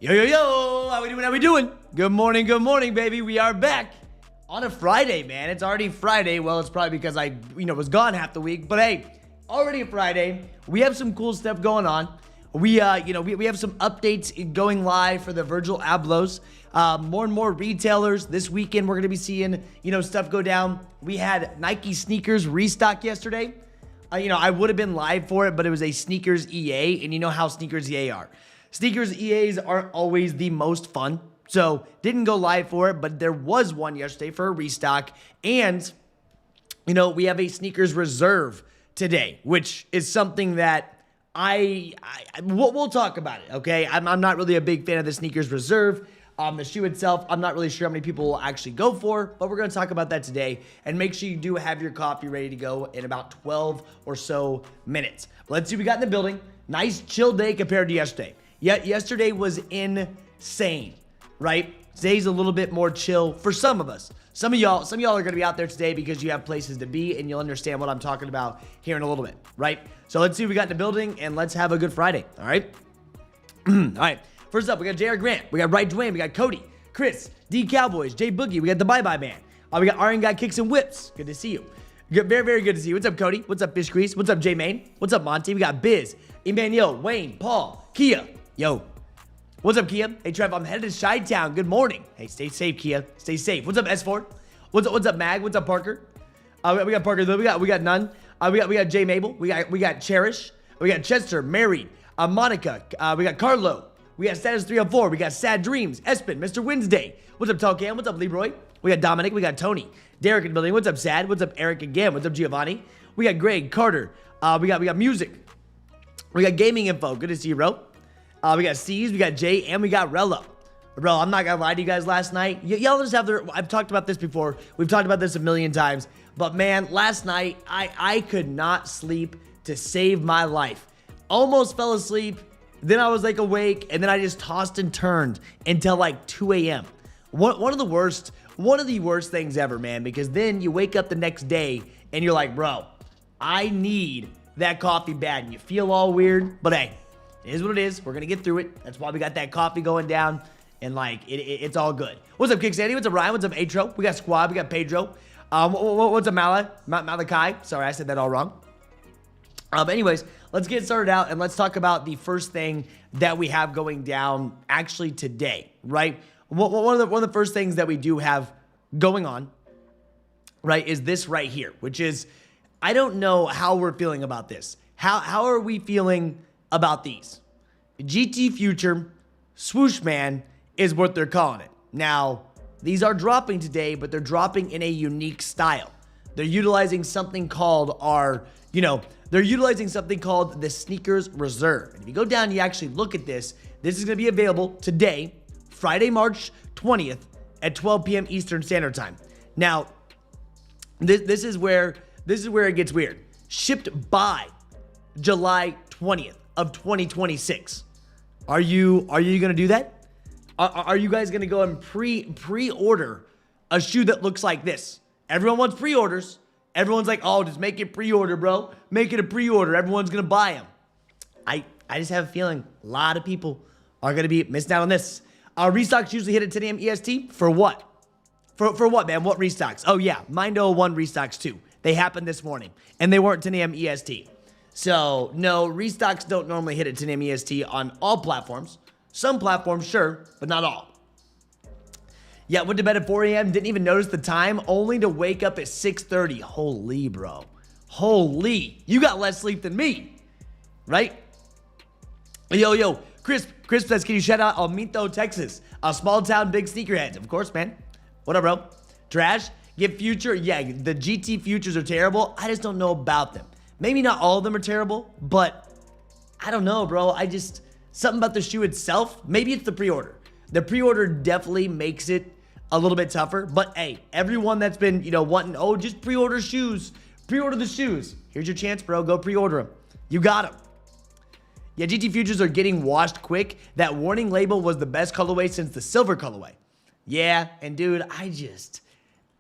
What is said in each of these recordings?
Yo, yo, yo, how we doing, how we doing? Good morning, baby. We are back on a Friday, man. It's already Friday. Well, it's probably because I, was gone half the week. But hey, already a Friday. We have some cool stuff going on. We have some updates going live for the Virgil Ablohs. More and more retailers. This weekend, we're going to be seeing, stuff go down. We had Nike sneakers restock yesterday. I would have been live for it, but it was a Snkrs EA, and you know how Snkrs EA are. Snkrs EAs aren't always the most fun, so didn't go live for it, but there was one yesterday for a restock, and, we have a Snkrs Reserve today, which is something that we'll talk about it, okay? I'm not really a big fan of the Snkrs Reserve. The shoe itself, I'm not really sure how many people will actually go for, but we're going to talk about that today, and make sure you do have your coffee ready to go in about 12 or so minutes. Let's see what we got in the building. Nice chill day compared to yesterday. Yesterday was insane, right? Today's a little bit more chill for some of us. Some of y'all are going to be out there today because you have places to be, and you'll understand what I'm talking about here in a little bit, right? So let's see what we got in the building, and let's have a good Friday, all right? All right. First up, we got JR Grant, we got Right Dwayne, we got Cody, Chris, D Cowboys, J Boogie, we got the Bye Bye Man. We got Iron Guy Kicks and Whips. Good to see you. Very, very good to see you. What's up, Cody? What's up, Fish Grease? What's up, J Main? What's up, Monty? We got Biz, Emmanuel, Wayne, Paul, Kia. Yo. What's up, Kia? Hey, Trev, I'm headed to Chi-Town. Good morning. Hey, stay safe, Kia. Stay safe. What's up, S4? What's up, Mag? What's up, Parker? We got Parker. We got none. We got J Mabel. We got Cherish. We got Chester, Married, Monica. We got Carlo. We got Status 304. We got Sad Dreams, Espen, Mr. Wednesday. What's up, Talcam? What's up, Leroy? We got Dominic. We got Tony. Derek in the building. What's up, Sad? What's up, Eric again? What's up, Giovanni? We got Greg, Carter. We got music. We got gaming info. Good to see you, bro. We got C's, we got Jay, and we got Rello. Bro, I'm not gonna lie to you guys last night. Y'all just have their, I've talked about this before. We've talked about this a million times. But man, last night, I could not sleep to save my life. Almost fell asleep. Then I was like awake, and then I just tossed and turned until like 2 a.m. One of the worst things ever, man, because then you wake up the next day and you're like, bro, I need that coffee bad, and you feel all weird, but hey, it is what it is. We're going to get through it. That's why we got that coffee going down, and like, it's all good. What's up, Kick Sandy? What's up, Ryan? What's up, Atro? We got Squad. We got Pedro. What's up, Malachi? Sorry, I said that all wrong. Anyways, let's get started out, and let's talk about the first thing that we have going down actually today, right? One of the first things that we do have going on, right, is this right here, which is, I don't know how we're feeling about this. How are we feeling about these? GT Future Swoosh Man is what they're calling it. Now, these are dropping today, but they're dropping in a unique style. They're utilizing something called they're utilizing something called the Snkrs Reserve. And if you go down, you actually look at this. This is going to be available today, Friday, March 20th at 12 p.m. Eastern Standard Time. Now, this is where it gets weird. Shipped by July 20th of 2026. Are you going to do that? Are you guys going to go and pre-order a shoe that looks like this? Everyone wants pre-orders. Everyone's like, oh, just make it pre-order, bro. Make it a pre-order. Everyone's going to buy them. I just have a feeling a lot of people are going to be missing out on this. Restocks usually hit at 10 a.m. EST. For what? For what, man? What restocks? Oh, yeah. Mind 01 restocks, too. They happened this morning, and they weren't 10 a.m. EST. So, no, restocks don't normally hit at 10 a.m. EST on all platforms. Some platforms, sure, but not all. Yeah, went to bed at 4 a.m., didn't even notice the time, only to wake up at 6:30. Holy, bro. Holy. You got less sleep than me, right? Yo, Chris says, can you shout out Almito, Texas? A small town, big sneakerheads. Of course, man. What up, bro? Trash? Get Future? Yeah, the GT Futures are terrible. I just don't know about them. Maybe not all of them are terrible, but I don't know, bro. Something about the shoe itself, maybe it's the pre-order. The pre-order definitely makes it a little bit tougher, but hey, everyone that's been, wanting, oh, just pre-order shoes, pre-order the shoes. Here's your chance, bro. Go pre-order them. You got them. Yeah, GT Futures are getting washed quick. That warning label was the best colorway since the silver colorway. Yeah, and dude, I just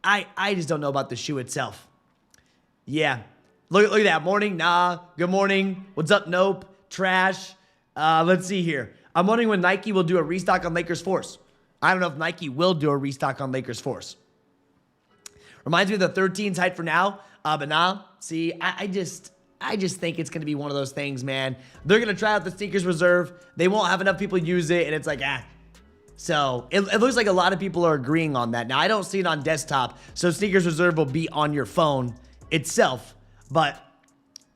don't know about the shoe itself. Yeah. Look at that. Morning, nah. Good morning. What's up, nope. Trash. Let's see here. I'm wondering when Nike will do a restock on Lakers Force. I don't know if Nike will do a restock on Lakers Force. Reminds me of the 13 tight for now. But nah, see, I just think it's going to be one of those things, man. They're going to try out the Snkrs Reserve. They won't have enough people use it, and it's like, So it looks like a lot of people are agreeing on that. Now, I don't see it on desktop, so Snkrs Reserve will be on your phone itself. But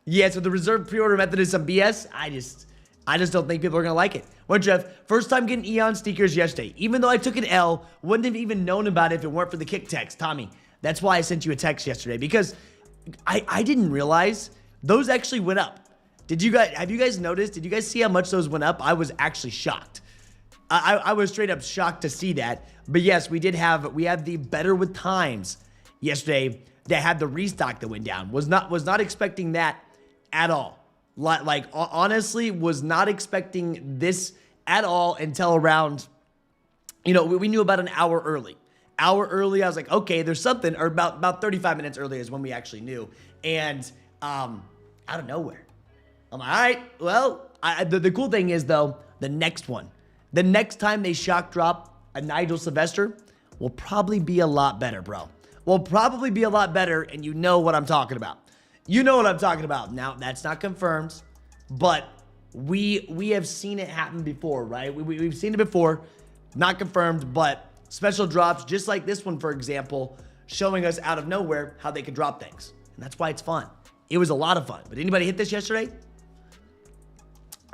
yeah, so the reserve pre-order method is some BS. I just don't think people are going to like it. Well, Jeff, first time getting Eon sneakers yesterday. Even though I took an L, wouldn't have even known about it if it weren't for the kick text. Tommy, that's why I sent you a text yesterday, because I didn't realize those actually went up. Have you guys noticed? Did you guys see how much those went up? I was actually shocked. I was straight up shocked to see that. But yes, we had the Better with Times yesterday that had the restock that went down. Was not expecting that at all. Like honestly, was not expecting this at all until around, we knew about an hour early. I was like, okay, there's something, or about 35 minutes early is when we actually knew. And out of nowhere, I'm like, all right, well, the cool thing is, though, the next time they shock drop a Nigel Sylvester will probably be a lot better, bro. Will probably be a lot better, and you know what I'm talking about. You know what I'm talking about. Now, that's not confirmed, but we have seen it happen before, right? We've seen it before, not confirmed, but special drops, just like this one, for example, showing us out of nowhere how they could drop things. And that's why it's fun. It was a lot of fun. But anybody hit this yesterday?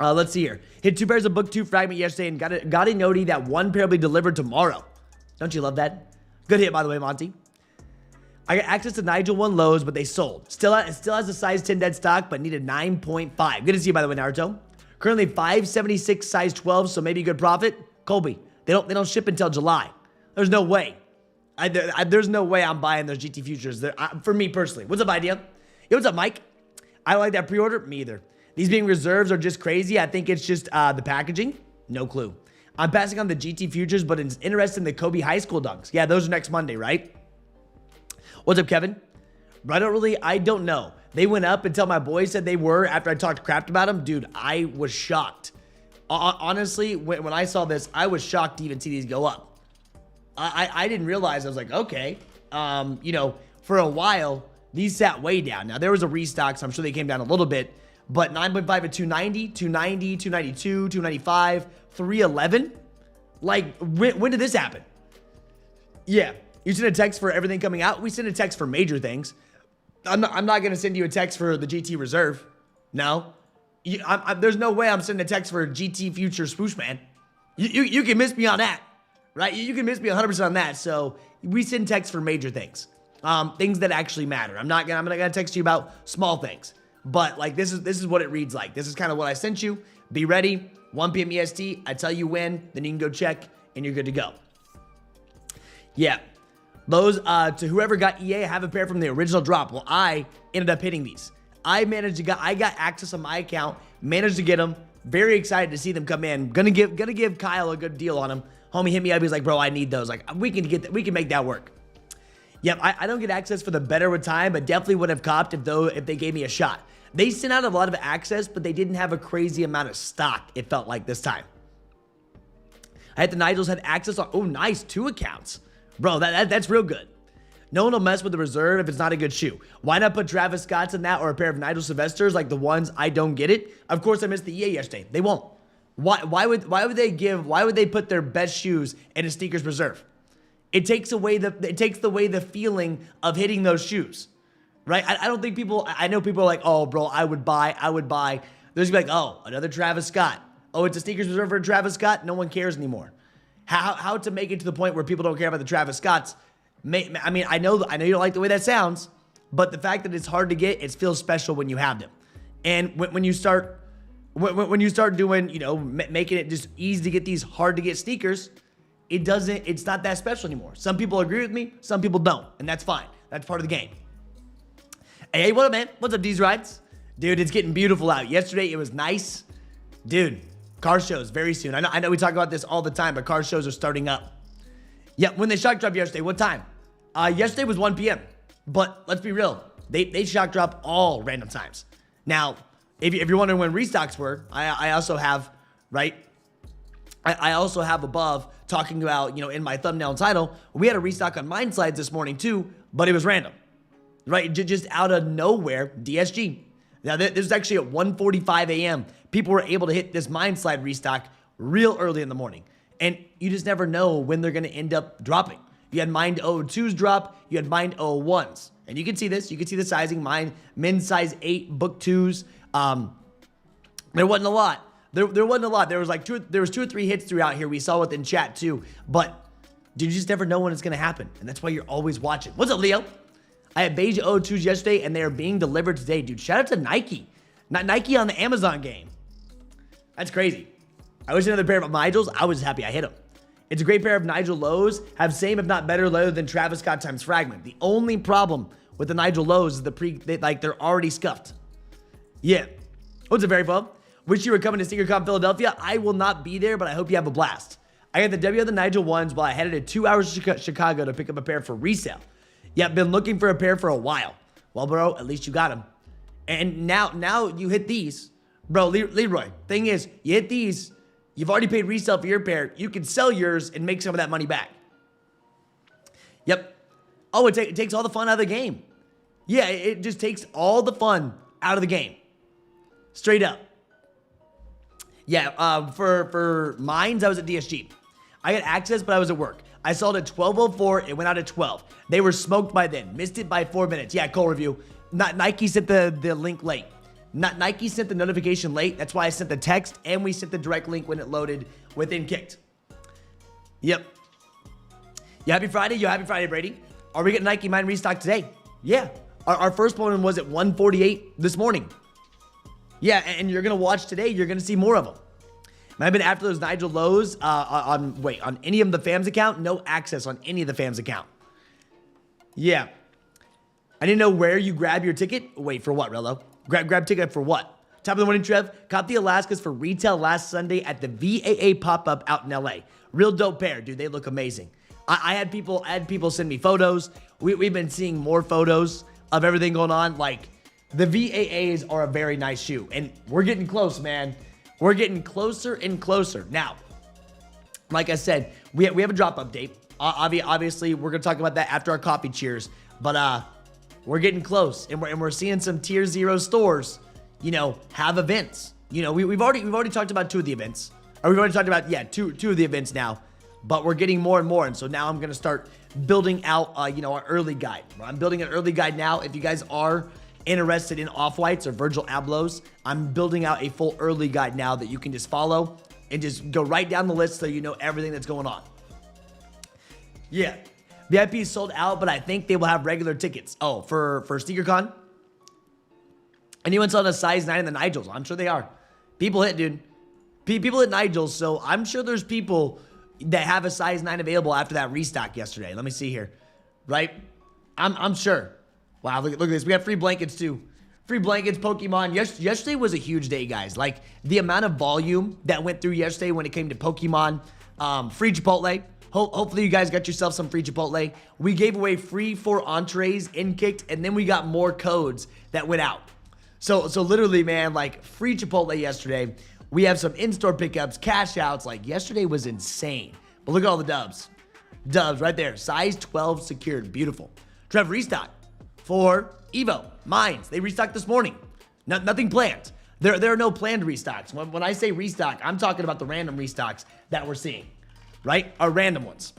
Let's see here. Hit 2 pairs of Book 2 fragment yesterday and got a noti that 1 pair will be delivered tomorrow. Don't you love that? Good hit, by the way, Monty. I got access to Nigel 1 lows, but they sold. Still has a size 10 dead stock, but needed 9.5. Good to see you, by the way, Naruto. Currently 576 size 12, so maybe good profit. Colby, they don't ship until July. There's no way. There's no way I'm buying those GT futures. For me personally. What's up, Idea? Yo, what's up, Mike? I don't like that pre-order. Me either. These being reserves are just crazy. I think it's just the packaging. No clue. I'm passing on the GT futures, but it's interested in the Kobe High School dunks. Yeah, those are next Monday, right? What's up, Kevin? I don't know. They went up until my boys said they were after I talked crap about them. Dude, I was shocked. Honestly, when I saw this, I was shocked to even see these go up. I didn't realize. I was like, okay. For a while, these sat way down. Now, there was a restock, so I'm sure they came down a little bit. But 9.5 at 290, 290, 292, 295, 311. Like, when did this happen? Yeah. You sent a text for everything coming out? We sent a text for major things. I'm not going to send you a text for the GT Reserve. No. There's no way I'm sending a text for GT Future Swoosh, man. You can miss me on that, right? You can miss me 100% on that. So we send texts for major things, things that actually matter. I'm not gonna text you about small things, but like this is what it reads like. This is kind of what I sent you. Be ready, 1 p.m. EST. I tell you when, then you can go check, and you're good to go. Yeah. Those to whoever got EA, I have a pair from the original drop. Well, I ended up hitting these. I got access on my account, managed to get them. Very excited to see them come in. Gonna give Kyle a good deal on them. Homie hit me up. He's like, bro, I need those. Like, we can make that work. Yep, I don't get access for the Better with Time, but definitely would have copped if they gave me a shot. They sent out a lot of access, but they didn't have a crazy amount of stock, it felt like this time. I had the Nigels had access on, oh, nice, 2 accounts. Bro, that's real good. No one will mess with the reserve if it's not a good shoe. Why not put Travis Scott's in that or a pair of Nigel Sylvesters like the ones I don't get it? Of course, I missed the EA yesterday. They won't. Why would they put their best shoes in a Snkrs reserve? It takes away the feeling of hitting those shoes, right? I don't think I know people are like, oh, bro, I would buy. There's gonna be like, oh, another Travis Scott. Oh, it's a Snkrs reserve for Travis Scott. No one cares anymore. How to make it to the point where people don't care about the Travis Scotts? I mean, I know you don't like the way that sounds, but the fact that it's hard to get, it feels special when you have them. And when you start doing, making it just easy to get these hard to get sneakers, it's not that special anymore. Some people agree with me, some people don't, and that's fine. That's part of the game. Hey, what up, man? What's up, these rides? Dude, it's getting beautiful out. Yesterday, it was nice. Dude, car shows very soon. I know we talk about this all the time, but car shows are starting up. Yeah, when they shock dropped yesterday, what time? Yesterday was 1 p.m. But let's be real. They shock drop all random times. Now, if you're wondering when restocks were, I also have, right? I also have above talking about, in my thumbnail and title, we had a restock on mine slides this morning too, but it was random, right? Just out of nowhere, DSG. Now, this is actually at 1:45 a.m. People were able to hit this mine slide restock real early in the morning. And you just never know when they're going to end up dropping. You had mine 02s drop, you had mine 01s. And you can see this, you can see the sizing, mine, men's size 8, book 2s. There wasn't a lot. There wasn't a lot. There was 2 or 3 hits throughout here. We saw within chat too. But dude, you just never know when it's going to happen. And that's why you're always watching. What's up, Leo? I had beige 02s yesterday and they are being delivered today. Dude, shout out to Nike. Not Nike on the Amazon game. That's crazy. I wish another pair of Nigels. I was happy I hit them. It's a great pair of Nigel lows. Have same, if not better, leather than Travis Scott times Fragment. The only problem with the Nigel lows is they're already scuffed. Yeah. What's up, very fun? Wish you were coming to SneakerCon Philadelphia. I will not be there, but I hope you have a blast. I got the W of the Nigel 1s while I headed at 2 hours to Chicago to pick up a pair for resale. Yeah, been looking for a pair for a while. Well, bro, at least you got them. And now you hit these. Bro, Leroy, thing is, you hit these, you've already paid resale for your pair. You can sell yours and make some of that money back. Yep. Oh, it takes all the fun out of the game. Yeah, it just takes all the fun out of the game. Straight up. Yeah, for mines, I was at DSG. I got access, but I was at work. I saw it at 12:04. It went out at 12. They were smoked by then. Missed it by 4 minutes. Yeah, Cole review. Nike sent the link late. Nike sent the notification late. That's why I sent the text, and we sent the direct link when it loaded within Kicked. Yep. You happy Friday? You happy Friday, Brady? Are we getting Nike mine restock today? Yeah. Our first one was at 1:48 this morning. Yeah, and you're going to watch today. You're going to see more of them. Might have been after those Nigel lows on any of the fams account. No access on any of the fams account. Yeah. I didn't know where you grab your ticket. Wait, for what, Rello? Grab ticket for what? Top of the morning, Trev. Caught the Alaskas for retail last Sunday at the VAA pop-up out in LA. Real dope pair, dude. They look amazing. I had people send me photos. We've been seeing more photos of everything going on. Like, the VAAs are a very nice shoe. And we're getting close, man. We're getting closer and closer. Now, like I said, we have a drop update. Obviously, we're going to talk about that after our coffee cheers. But we're getting close. And we're seeing some tier 0 stores, have events. We've already talked about 2 of the events. Or we've already talked about, two of the events now. But we're getting more and more. And so now I'm going to start building out, our early guide. I'm building an early guide now. If you guys are interested in off-whites or Virgil Ablohs, I'm building out a full early guide now that you can just follow and just go right down the list so you know everything that's going on. Yeah. VIP is sold out, but I think they will have regular tickets. Oh, for SneakerCon? Anyone selling a size 9 in the Nigels? I'm sure they are. People hit, dude. People hit Nigels, so I'm sure there's people that have a size 9 available after that restock yesterday. Let me see here. Right? I'm sure. Wow, look at this. We got free blankets, too. Free blankets, Pokemon. Yesterday was a huge day, guys. Like, the amount of volume that went through yesterday when it came to Pokemon. Free Chipotle. Hopefully, you guys got yourself some free Chipotle. We gave away free 4 entrees in Kicked, and then we got more codes that went out. So literally, man, like, free Chipotle yesterday. We have some in-store pickups, cash outs. Like, yesterday was insane. But look at all the dubs. Dubs right there. Size 12 secured. Beautiful. Trevor, restock. For Evo, mines, they restocked this morning. Nothing planned. There are no planned restocks. When I say restock, I'm talking about the random restocks that we're seeing, right? Our random ones.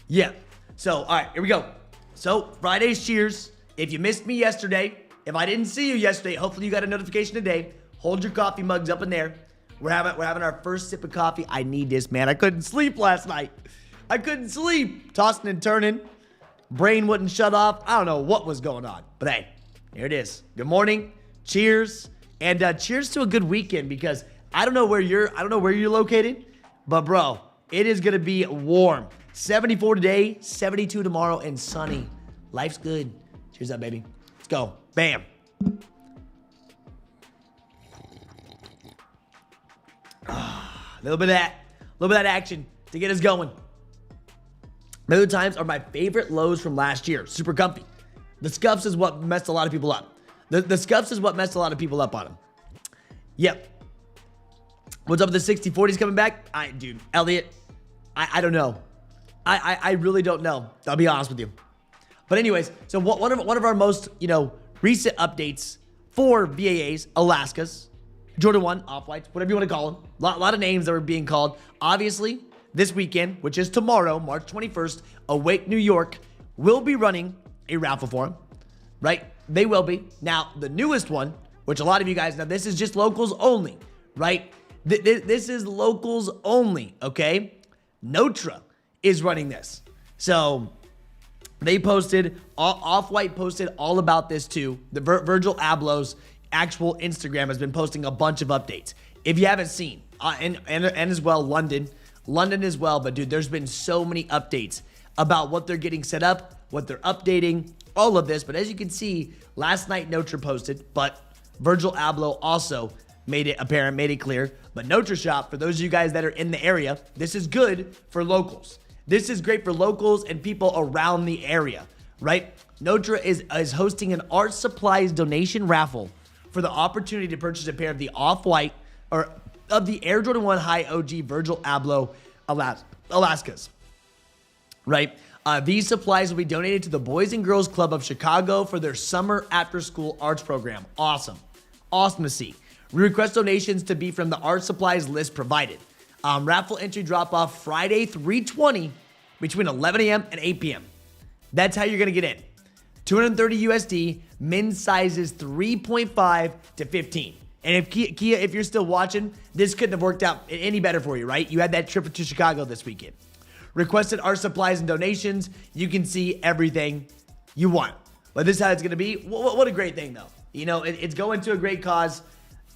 Yeah. So, all right, here we go. So, Friday's cheers. If you missed me yesterday, if I didn't see you yesterday, hopefully you got a notification today. Hold your coffee mugs up in there. We're having our first sip of coffee. I need this, man. I couldn't sleep last night. I couldn't sleep. Tossing and turning. Brain wouldn't shut off. I don't know what was going on. But hey, here it is. Good morning. Cheers. And cheers to a good weekend, because I don't know where you're located, but bro, it is gonna be warm. 74 today, 72 tomorrow, and sunny. Life's good. Cheers up, baby. Let's go. Bam. A little bit of that action to get us going. Miller times are my favorite lows from last year. Super comfy. The scuffs is what messed a lot of people up. The scuffs is what messed a lot of people up on them. Yep. What's up with the 60/40s coming back? Dude, Elliot, I don't know. I really don't know. I'll be honest with you. But anyways, so one of our most, recent updates for VAAs, Alaskas, Jordan 1, Off-Whites, whatever you want to call them. A lot of names that were being called. Obviously, this weekend, which is tomorrow, March 21st, Awake New York will be running a raffle for them, right? They will be. Now, the newest one, which a lot of you guys know, this is just locals only, right? This is locals only, okay? Notre is running this. So they posted, Off-White posted all about this too. The Virgil Abloh's actual Instagram has been posting a bunch of updates. If you haven't seen, and as well, London as well. But dude, there's been so many updates about what they're getting set up, what they're updating, all of this. But as you can see, last night Notre posted, but Virgil Abloh also made it apparent, made it clear. But Notre Shop, for those of you guys that are in the area, this is good for locals. This is great for locals and people around the area, right? Notre is hosting an art supplies donation raffle for the opportunity to purchase a pair of the Off-White or of the Air Jordan 1 High OG Virgil Abloh Alaskas, right? These supplies will be donated to the Boys and Girls Club of Chicago for their summer after-school arts program. Awesome. Awesome to see. We request donations to be from the art supplies list provided. Raffle entry drop-off Friday, 3/20 between 11 a.m. and 8 p.m. That's how you're going to get in. 230 USD, men's sizes 3.5 to 15. And if Kia, if you're still watching, this couldn't have worked out any better for you, right? You had that trip to Chicago this weekend. Requested art supplies and donations. You can see everything you want. But this is how it's going to be. What a great thing, though. It's going to a great cause.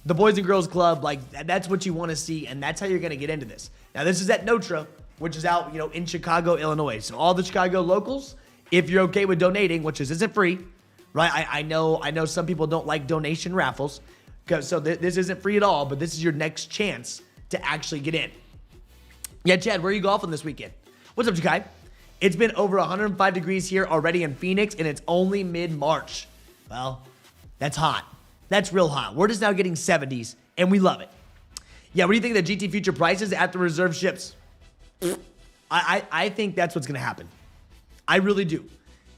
The Boys and Girls Club, that's what you want to see, and that's how you're going to get into this. Now, this is at Notre, which is out, in Chicago, Illinois. So all the Chicago locals, if you're okay with donating, which isn't free, right? I know some people don't like donation raffles, so this isn't free at all, but this is your next chance to actually get in. Yeah, Chad, where are you golfing this weekend? What's up, Jakai? It's been over 105 degrees here already in Phoenix, and it's only mid-March. Well, that's hot. That's real hot. We're just now getting 70s, and we love it. Yeah, what do you think of the GT Future prices after reserve ships? I think that's what's going to happen. I really do.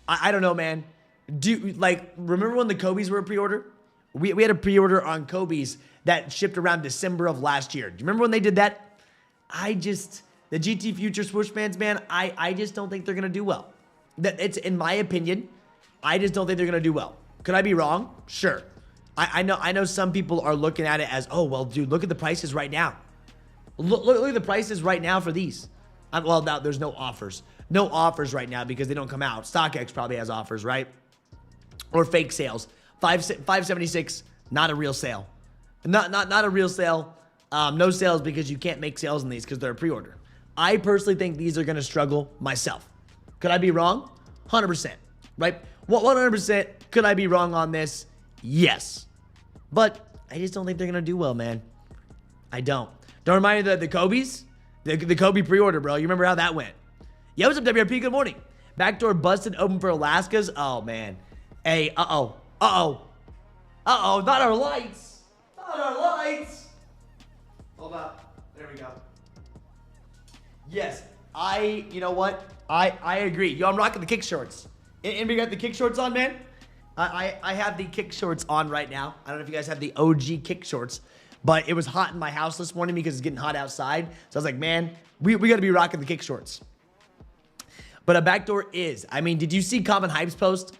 I don't know, man. Remember when the Kobe's were a pre-order? We had a pre-order on Kobe's that shipped around December of last year. Do you remember when they did that? The GT Future swoosh fans, man, I just don't think they're going to do well. It's in my opinion, I just don't think they're going to do well. Could I be wrong? Sure. I know some people are looking at it as, oh, well, dude, look at the prices right now. Look at the prices right now for these. Well, now there's no offers. No offers right now because they don't come out. StockX probably has offers, right? Or fake sales. $576, not a real sale. Not a real sale. No sales because you can't make sales on these because they're a pre-order. I personally think these are going to struggle myself. Could I be wrong? 100%, right? 100%. Could I be wrong on this? Yes. But I just don't think they're going to do well, man. I don't. Don't remind me of the Kobe's? The Kobe pre-order, bro. You remember how that went? Yo, what's up, WRP? Good morning. Backdoor busted open for Alaskas. Oh, man. Hey, uh-oh. Uh-oh. Uh-oh, not our lights. Not our lights. Hold up. There we go. Yes, you know what? I agree. Yo, I'm rocking the kick shorts. Anybody got the kick shorts on, man? I have the kick shorts on right now. I don't know if you guys have the OG kick shorts, but it was hot in my house this morning because it's getting hot outside. So I was like, man, we got to be rocking the kick shorts. But a backdoor is. I mean, did you see Common Hype's post?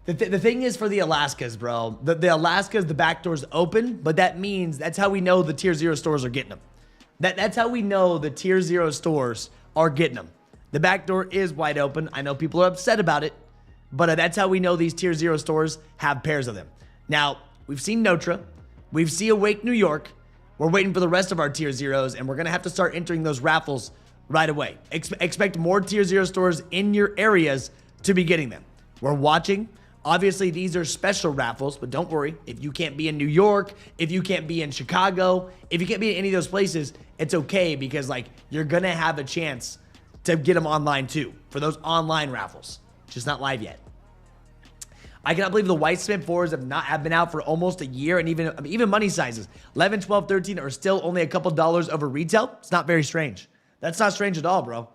The thing is for the Alaskas, bro. The Alaskas, the backdoor's open, but that means that's how we know the Tier 0 stores are getting them. That's how we know the Tier 0 stores are getting them. The backdoor is wide open. I know people are upset about it, but that's how we know these Tier 0 stores have pairs of them. Now, we've seen Notre. We've seen Awake New York. We're waiting for the rest of our Tier 0s, and we're going to have to start entering those raffles right away. Expect more Tier 0 stores in your areas to be getting them. We're watching. Obviously, these are special raffles, but don't worry. If you can't be in New York, if you can't be in Chicago, if you can't be in any of those places, it's okay because, you're going to have a chance to get them online, too, for those online raffles. Just not live yet. I cannot believe the white cement 4s have been out for almost a year, and even money sizes 11, 12, 13 are still only a couple dollars over retail. It's not very strange. That's not strange at all, bro.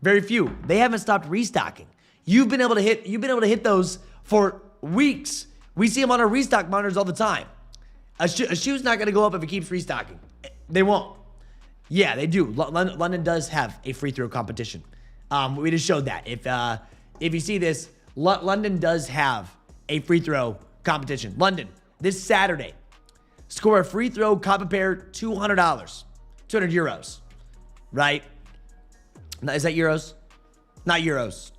Very few. They haven't stopped restocking. You've been able to hit those for weeks. We see them on our restock monitors all the time. A shoe's not going to go up if it keeps restocking. They won't. Yeah, they do. London does have a free throw competition. We just showed that. If you see this, London does have a free throw competition. London, this Saturday, score a free throw, copy pair, $200, 200 euros, right? Is that euros? Not euros.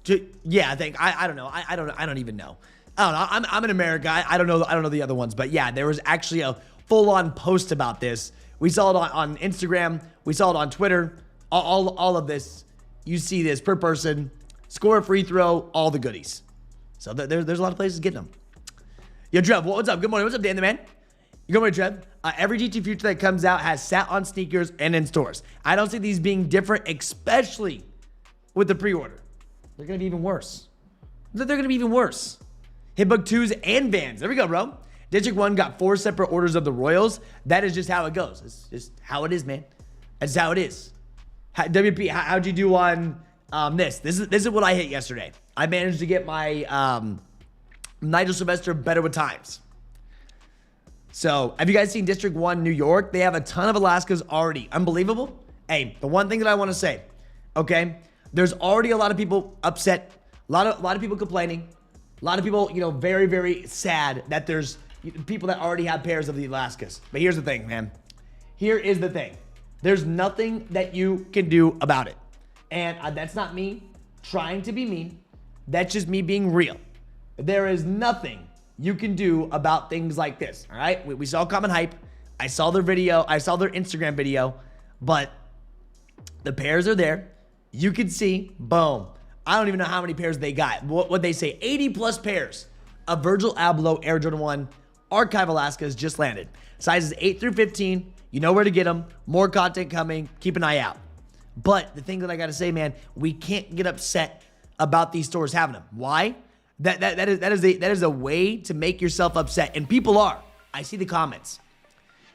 Yeah, I think. I don't know. I don't even know. I don't know. I'm in America. I don't know the other ones, but yeah, there was actually a full-on post about this. We saw it on Instagram. We saw it on Twitter. All of this. You see this per person. Score a free throw. All the goodies. So there's a lot of places getting them. Yo, Trev, what's up? Good morning. What's up, Dan the man? Good morning, Trev. Every GT Future that comes out has sat on sneakers and in stores. I don't see these being different, especially with the pre-order. They're going to be even worse. They're going to be even worse. Hitbook 2s and Vans. There we go, bro. District 1 got 4 separate orders of the Royals. That is just how it goes. It's just how it is, man. That's how it is. WP, how'd you do on this? This is what I hit yesterday. I managed to get my Nigel Sylvester Better with Times. So, have you guys seen District 1 New York? They have a ton of Alaskas already. Unbelievable. Hey, the one thing that I want to say, okay? There's already a lot of people upset, a lot of people complaining, a lot of people, very, very sad that there's people that already have pairs of the Alaskas. But here's the thing, man. Here is the thing. There's nothing that you can do about it. And that's not me trying to be mean. That's just me being real. There is nothing you can do about things like this, all right? We saw Common Hype. I saw their video. I saw their Instagram video. But the pairs are there. You can see, boom. I don't even know how many pairs they got. What they say, 80 plus pairs of Virgil Abloh Air Jordan 1 Archive Alaskas just landed. Sizes 8 through 15. You know where to get them. More content coming. Keep an eye out. But the thing that I got to say, man, we can't get upset about these stores having them. Why? That is a way to make yourself upset. And people are. I see the comments.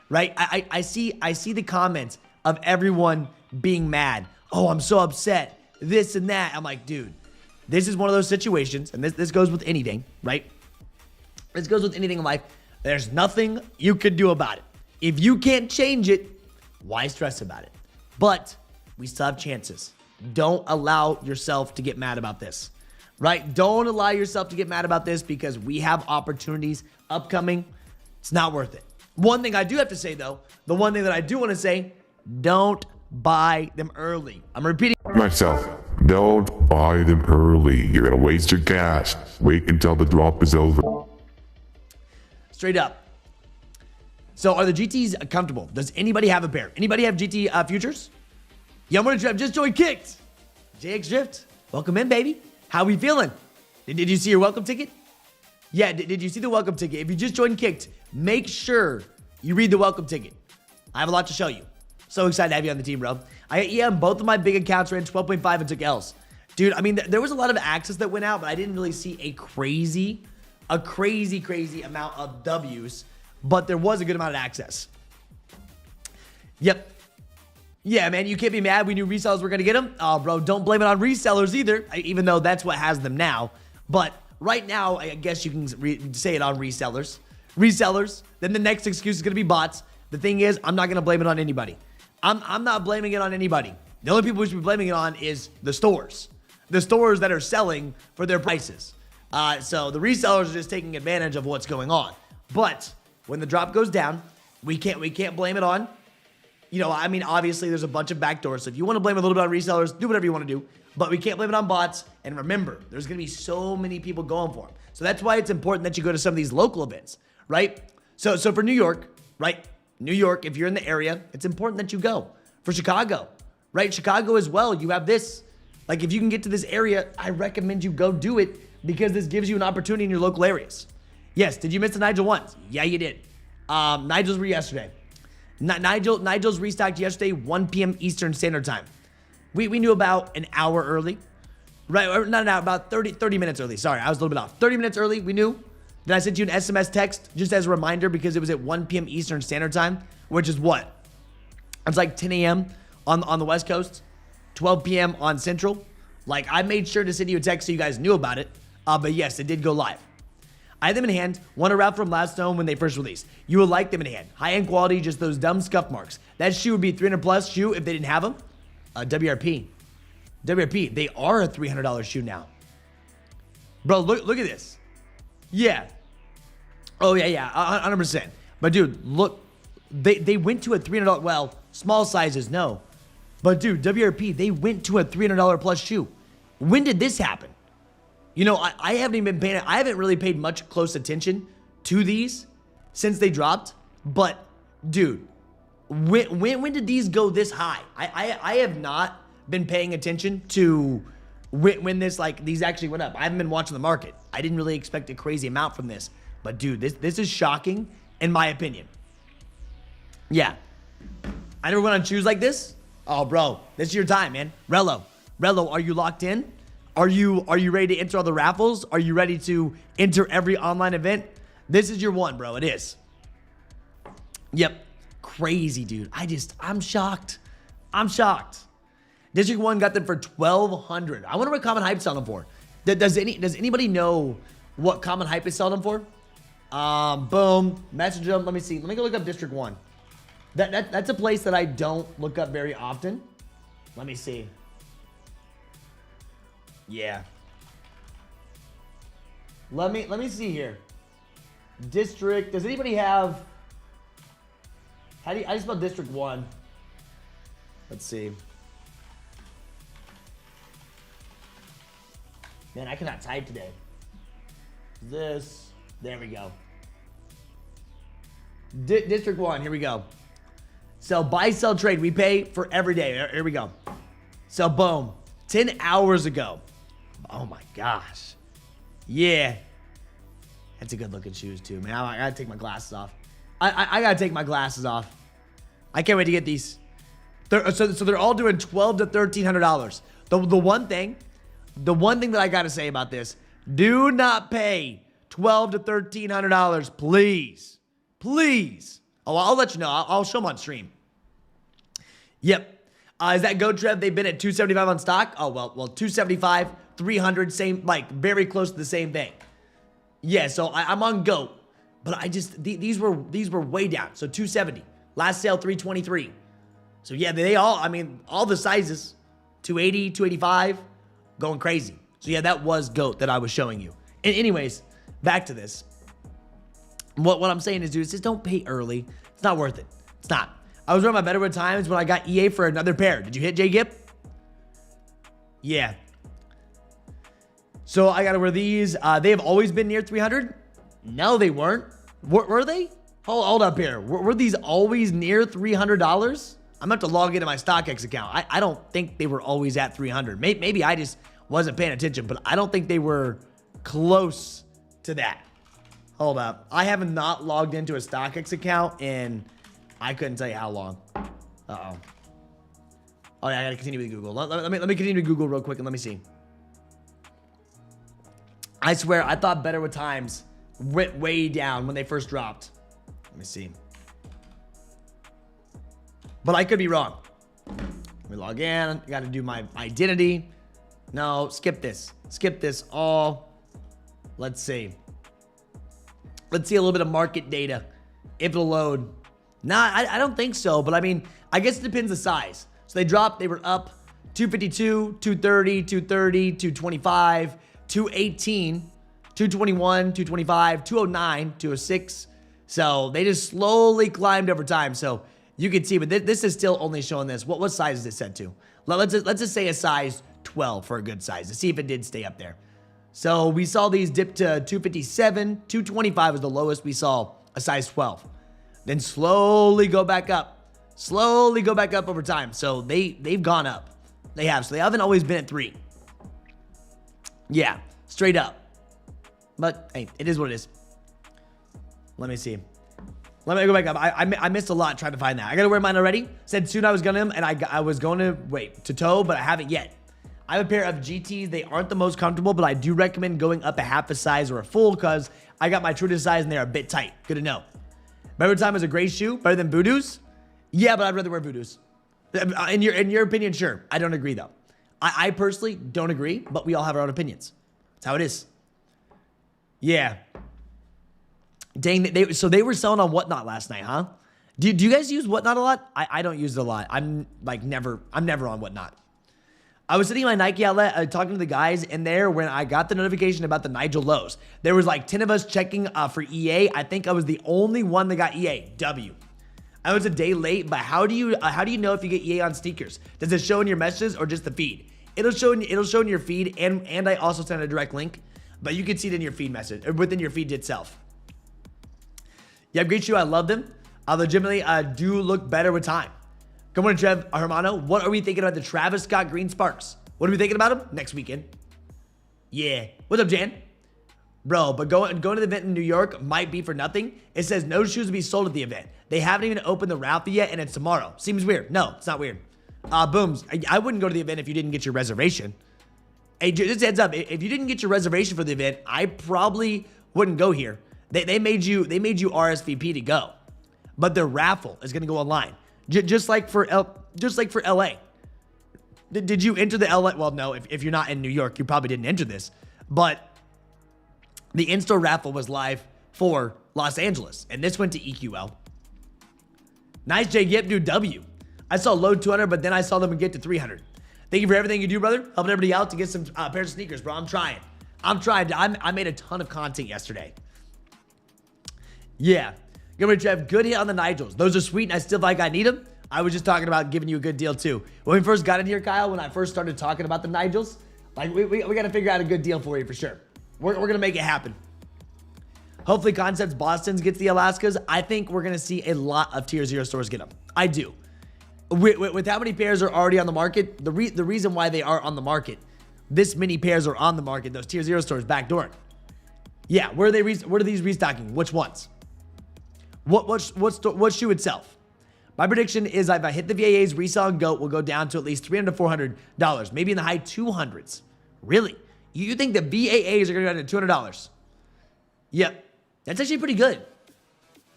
Right? I see the comments of everyone being mad. Oh, I'm so upset. This and that. I'm like, dude, this is one of those situations, and this goes with anything, right? This goes with anything in life. There's nothing you can do about it. If you can't change it, why stress about it? But we still have chances. Don't allow yourself to get mad about this, right? Don't allow yourself to get mad about this because we have opportunities upcoming. It's not worth it. One thing I do have to say, though, the one thing that I do want to say, don't buy them early. I'm repeating myself. Don't buy them early. You're going to waste your cash. Wait until the drop is over. Straight up. So are the GTs comfortable? Does anybody have a pair? Anybody have GT futures? Yo, I'm gonna just joined Kicked. JX Drift, welcome in, baby. How we feeling? Did you see your welcome ticket? Yeah, did you see the welcome ticket? If you just joined Kicked, make sure you read the welcome ticket. I have a lot to show you. So excited to have you on the team, bro. Both of my big accounts ran 12.5 and took L's. Dude, I mean, there was a lot of access that went out, but I didn't really see a crazy amount of W's, but there was a good amount of access. Yep. Yeah, man, you can't be mad. We knew resellers were going to get them. Oh, bro, don't blame it on resellers either, even though that's what has them now. But right now, I guess you can say it on resellers. Resellers, then the next excuse is going to be bots. The thing is, I'm not going to blame it on anybody. I'm not blaming it on anybody. The only people we should be blaming it on is the stores. The stores that are selling for their prices. So the resellers are just taking advantage of what's going on. But when the drop goes down, we can't blame it on. Obviously there's a bunch of backdoors. So if you want to blame it a little bit on resellers, do whatever you want to do. But we can't blame it on bots. And remember, there's going to be so many people going for them. So that's why it's important that you go to some of these local events, right? So for New York, right? New York, if you're in the area, it's important that you go. For Chicago, right? Chicago as well, you have this. Like if you can get to this area, I recommend you go do it because this gives you an opportunity in your local areas. Yes, did you miss the Nigel ones? Yeah, you did. Nigel's were yesterday. Nigel's restocked yesterday, 1 p.m. Eastern Standard Time. We knew about an hour early. Right, no, about 30 minutes early. Sorry, I was a little bit off. 30 minutes early, we knew. Then I sent you an SMS text just as a reminder because it was at 1 p.m. Eastern Standard Time, which is what? It's like 10 a.m. on the West Coast, 12 p.m. on Central. Like, I made sure to send you a text so you guys knew about it. But yes, it did go live. I had them in hand. Won a Raffle from last home when they first released. You will like them in hand. High-end quality, just those dumb scuff marks. That shoe would be 300 plus shoe if they didn't have them. WRP. They are a $300 shoe now. Bro, look at this. Yeah. Oh, yeah, 100%. But, dude, look. They went to a $300, well, small sizes, no. But, dude, WRP, they went to a $300 plus shoe. When did this happen? You know, I haven't even been paying, I haven't really paid much close attention to these since they dropped. But, dude, when did these go this high? I have not been paying attention to when this, like, these actually went up. I haven't been watching the market. I didn't really expect a crazy amount from this. But, dude, this is shocking, in my opinion. Yeah. I never went on shoes like this. Oh, bro, this is your time, man. Rello, are you locked in? Are you ready to enter all the raffles? Are you ready to enter every online event? This is your one, bro. It is. Yep. Crazy, dude. I'm shocked. District 1 got them for $1,200. I wonder what Common Hype selling them for. Does anybody know what Common Hype is selling them for? Boom. Message them. Let me see. Let me go look up District 1. That's a place that I don't look up very often. Let me see. Yeah. Let me see here. District. Does anybody have? How do you spell District 1? Let's see. Man, I cannot type today. There we go. District 1, here we go. So buy, sell, trade. We pay for every day. Here we go. So boom. 10 hours ago. Oh my gosh. Yeah. That's a good looking shoes too, man. I gotta take my glasses off. I gotta take my glasses off. I can't wait to get these. So they're all doing $1,200 to $1,300. The one thing that I gotta say about this, do not pay $1,200 to $1,300, please. Please. Oh, I'll let you know. I'll show them on stream. Yep. Is that Go Trev? They've been at 275 on stock. Oh, well, 275, 300, same, like very close to the same thing. Yeah, so I'm on GOAT, but these were way down. So 270. Last sale 323. So yeah, they all, I mean, all the sizes, 280, 285, going crazy. So yeah, that was GOAT that I was showing you. And anyways, back to this. What I'm saying is, dude, just don't pay early. It's not worth it. It's not. I was wearing my Betterwood Times when I got EA for another pair. Did you hit J Gip? Yeah. So I gotta wear these. They have always been near 300. No, they weren't. Were they? Hold up here. Were these always near $300? I'm gonna have to log into my StockX account. I don't think they were always at 300. Maybe I just wasn't paying attention, but I don't think they were close to that. Hold up. I have not logged into a StockX account in I couldn't tell you how long. Uh-oh. Oh yeah, I gotta continue with Google. Let me continue with Google real quick and let me see. I swear, I thought Betterwood Times went way down when they first dropped. Let me see. But I could be wrong. Let me log in. I gotta do my identity. No, skip this. Skip this all. Let's see. Let's see a little bit of market data. If it'll load. Nah, I don't think so. But I mean, I guess it depends the size. So they dropped. They were up 252, 230, 230, 225, 218, 221, 225, 209, 206. So they just slowly climbed over time. So you can see, but this is still only showing this. What size is it set to? Let's just say a size 12 for a good size to see if it did stay up there. So we saw these dip to 257, 225 was the lowest we saw a size 12. Then slowly go back up. Slowly go back up over time. So they've gone up. They have. So they haven't always been at 3. Yeah, straight up. But hey, it is what it is. Let me see. Let me go back up. I missed a lot trying to find that. I gotta wear mine already. Said soon I was gonna, and I was going to wait to toe, but I haven't yet. I have a pair of GTs. They aren't the most comfortable, but I do recommend going up a half a size or a full because I got my true to size and they're a bit tight. Good to know. Better Time is a great shoe. Better than Voodoos? Yeah, but I'd rather wear Voodoos. In your opinion, sure. I don't agree, though. I personally don't agree, but we all have our own opinions. That's how it is. Yeah. Dang, so they were selling on Whatnot last night, huh? Do you guys use Whatnot a lot? I don't use it a lot. I'm never on Whatnot. I was sitting in my Nike outlet talking to the guys in there when I got the notification about the Nigel lows. There was like 10 of us checking for EA. I think I was the only one that got EA. W. I was a day late, but how do you know if you get EA on Snkrs? Does it show in your messages or just the feed? It'll show in your feed, and I also sent a direct link, but you can see it in your feed message or within your feed itself. Yeah, great shoe. I love them. Legitimately do look better with time. Good morning, Trev Hermano. What are we thinking about the Travis Scott Green Sparks? What are we thinking about them? Next weekend. Yeah. What's up, Jan? Bro, but going to the event in New York might be for nothing. It says no shoes will be sold at the event. They haven't even opened the Raffle yet, and it's tomorrow. Seems weird. No, it's not weird. Booms. I wouldn't go to the event if you didn't get your reservation. Hey, just heads up. If you didn't get your reservation for the event, I probably wouldn't go here. They made you RSVP to go, but the raffle is gonna go online. Just like for LA. Did you enter the LA? Well, no. If you're not in New York, you probably didn't enter this. But the in-store raffle was live for Los Angeles, and this went to EQL. Nice, Jay. Yep, dude. W. I saw low 200, but then I saw them get to 300. Thank you for everything you do, brother. Helping everybody out to get some pairs of sneakers, bro. I'm trying. I made a ton of content yesterday. Yeah. Good morning, Trev. Good hit on the Nigels. Those are sweet, and I still feel like I need them. I was just talking about giving you a good deal, too. When we first got in here, Kyle, when I first started talking about the Nigels, like, we got to figure out a good deal for you for sure. We're going to make it happen. Hopefully, Concepts Boston's gets the Alaskas. I think we're going to see a lot of Tier 0 stores get them. I do. With how many pairs are already on the market, the reason why they are on the market, this many pairs are on the market, those Tier 0 stores backdooring. Yeah, where are these restocking? Which ones? What shoe itself? My prediction is if I hit the VAA's, resale and GOAT will go down to at least $300 to $400, maybe in the high 200s. Really? You think the VAAs are going to go down to $200? Yep. That's actually pretty good.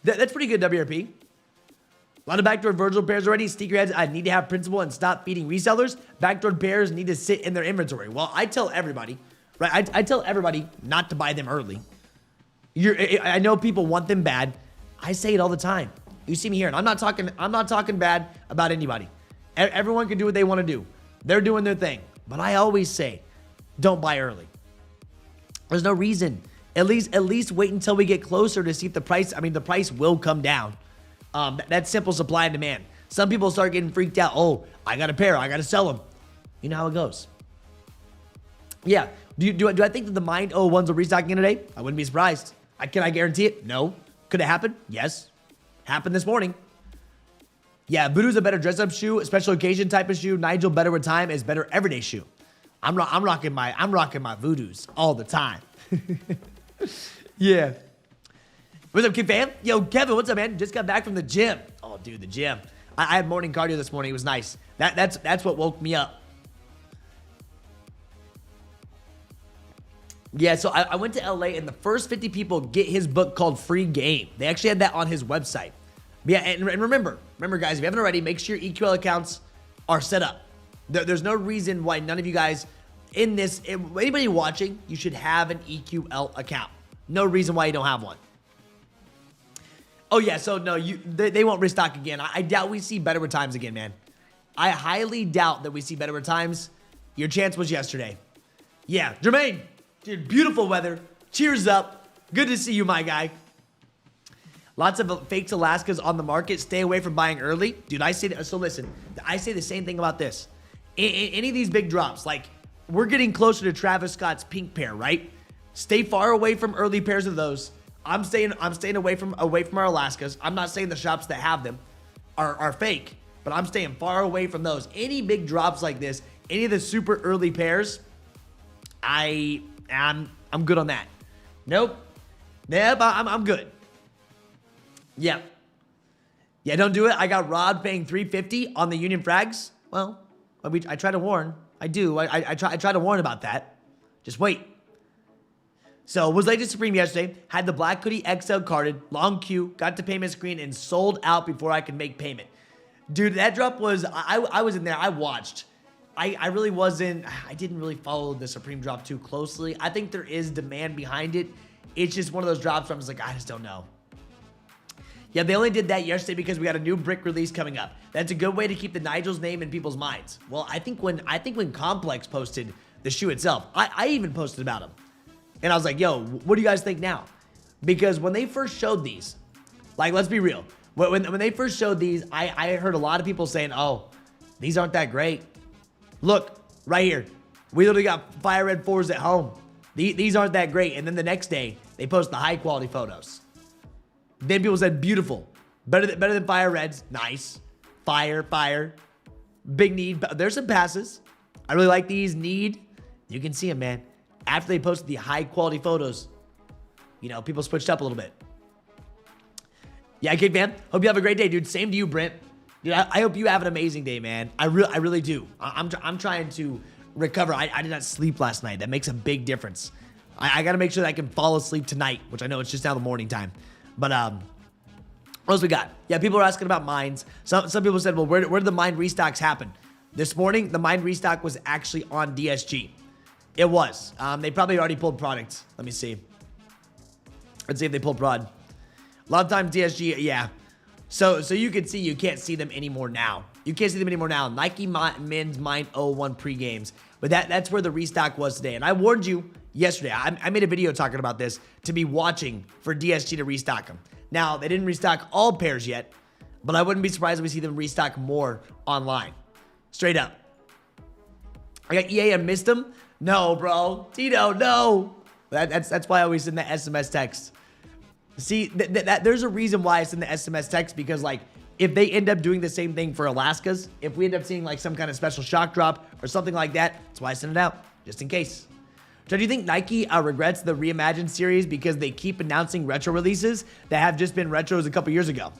That's pretty good, WRP. A lot of backdoor Virgil pairs already. Sneakerheads, I need to have principle and stop feeding resellers. Backdoor pairs need to sit in their inventory. Well, I tell everybody, right? I tell everybody not to buy them early. I know people want them bad. I say it all the time. You see me here, and I'm not talking bad about anybody. Everyone can do what they want to do. They're doing their thing. But I always say, don't buy early. There's no reason. At least wait until we get closer to see if the price, the price will come down. That's simple supply and demand. Some people start getting freaked out. Oh, I got a pair. I got to sell them. You know how it goes. Yeah. Do I think that the Mind 01s are restocking today? I wouldn't be surprised. Can I guarantee it? No. Could it happen? Yes. Happened this morning. Yeah, Voodoo's a better dress-up shoe, special occasion type of shoe. Nigel, better with time, is better everyday shoe. I'm rocking my Voodoos all the time. Yeah. What's up, kid fam? Yo, Kevin, what's up, man? Just got back from the gym. Oh, dude, the gym. I had morning cardio this morning. It was nice. That's what woke me up. Yeah, so I went to LA, and the first 50 people get his book called Free Game. They actually had that on his website. But yeah, and remember, guys, if you haven't already, make sure your EQL accounts are set up. There's no reason why none of you guys in this, anybody watching, you should have an EQL account. No reason why you don't have one. Oh yeah, so no, they won't restock again. I doubt we see better with times again, man. I highly doubt that we see better with times. Your chance was yesterday. Yeah, Jermaine. Dude, beautiful weather. Cheers up. Good to see you, my guy. Lots of fakes Alaskas on the market. Stay away from buying early. Dude, so listen, I say the same thing about this. Any of these big drops, like we're getting closer to Travis Scott's pink pair, right? Stay far away from early pairs of those. I'm staying away from our Alaskas. I'm not saying the shops that have them are fake, but I'm staying far away from those. Any big drops like this, any of the super early pairs, I'm good on that. Nope. Yep, I'm good. Yep. Yeah, don't do it. I got robbed paying $350 on the Union Frags. Well, I try to warn. I do. I try to warn about that. Just wait. So, was late to Supreme yesterday. Had the black hoodie XL carded. Long queue. Got to payment screen and sold out before I could make payment. Dude, that drop was... I was in there. I watched. I really wasn't... I didn't really follow the Supreme drop too closely. I think there is demand behind it. It's just one of those drops where I'm just like, I just don't know. Yeah, they only did that yesterday because we got a new brick release coming up. That's a good way to keep the Nigel's name in people's minds. Well, I think when Complex posted the shoe itself, I even posted about him. And I was like, yo, what do you guys think now? Because when they first showed these, like, let's be real. When they first showed these, I heard a lot of people saying, oh, these aren't that great. Look, right here. We literally got Fire Red 4s at home. These aren't that great. And then the next day, they post the high quality photos. Then people said, beautiful. Better than Fire Reds. Nice. Fire. Big need. There's some passes. I really like these. Need. You can see them, man. After they posted the high quality photos, you know, people switched up a little bit. Yeah, kid fan. Hope you have a great day, dude. Same to you, Brent. Dude, I hope you have an amazing day, man. I really do. I'm trying to recover. I did not sleep last night. That makes a big difference. I got to make sure that I can fall asleep tonight, which I know it's just now the morning time. But what else we got? Yeah, people are asking about mines. Some people said, well, where did the mine restocks happen? This morning, the mine restock was actually on DSG. It was. They probably already pulled products. Let me see. Let's see if they pulled prod. A lot of times DSG, yeah. So you can see you can't see them anymore now. You can't see them anymore now. Nike Men's Mine 01 pre-games. But that's where the restock was today. And I warned you yesterday. I made a video talking about this to be watching for DSG to restock them. Now, they didn't restock all pairs yet, but I wouldn't be surprised if we see them restock more online. Straight up. I got EA and missed them? No, bro. Tito, no. That's why I always send the SMS text. See, there's a reason why I send the SMS text, because, like, if they end up doing the same thing for Alaska's, if we end up seeing, like, some kind of special shock drop or something like that, that's why I send it out, just in case. So do you think Nike regrets the Reimagined series because they keep announcing retro releases that have just been retros a couple years ago?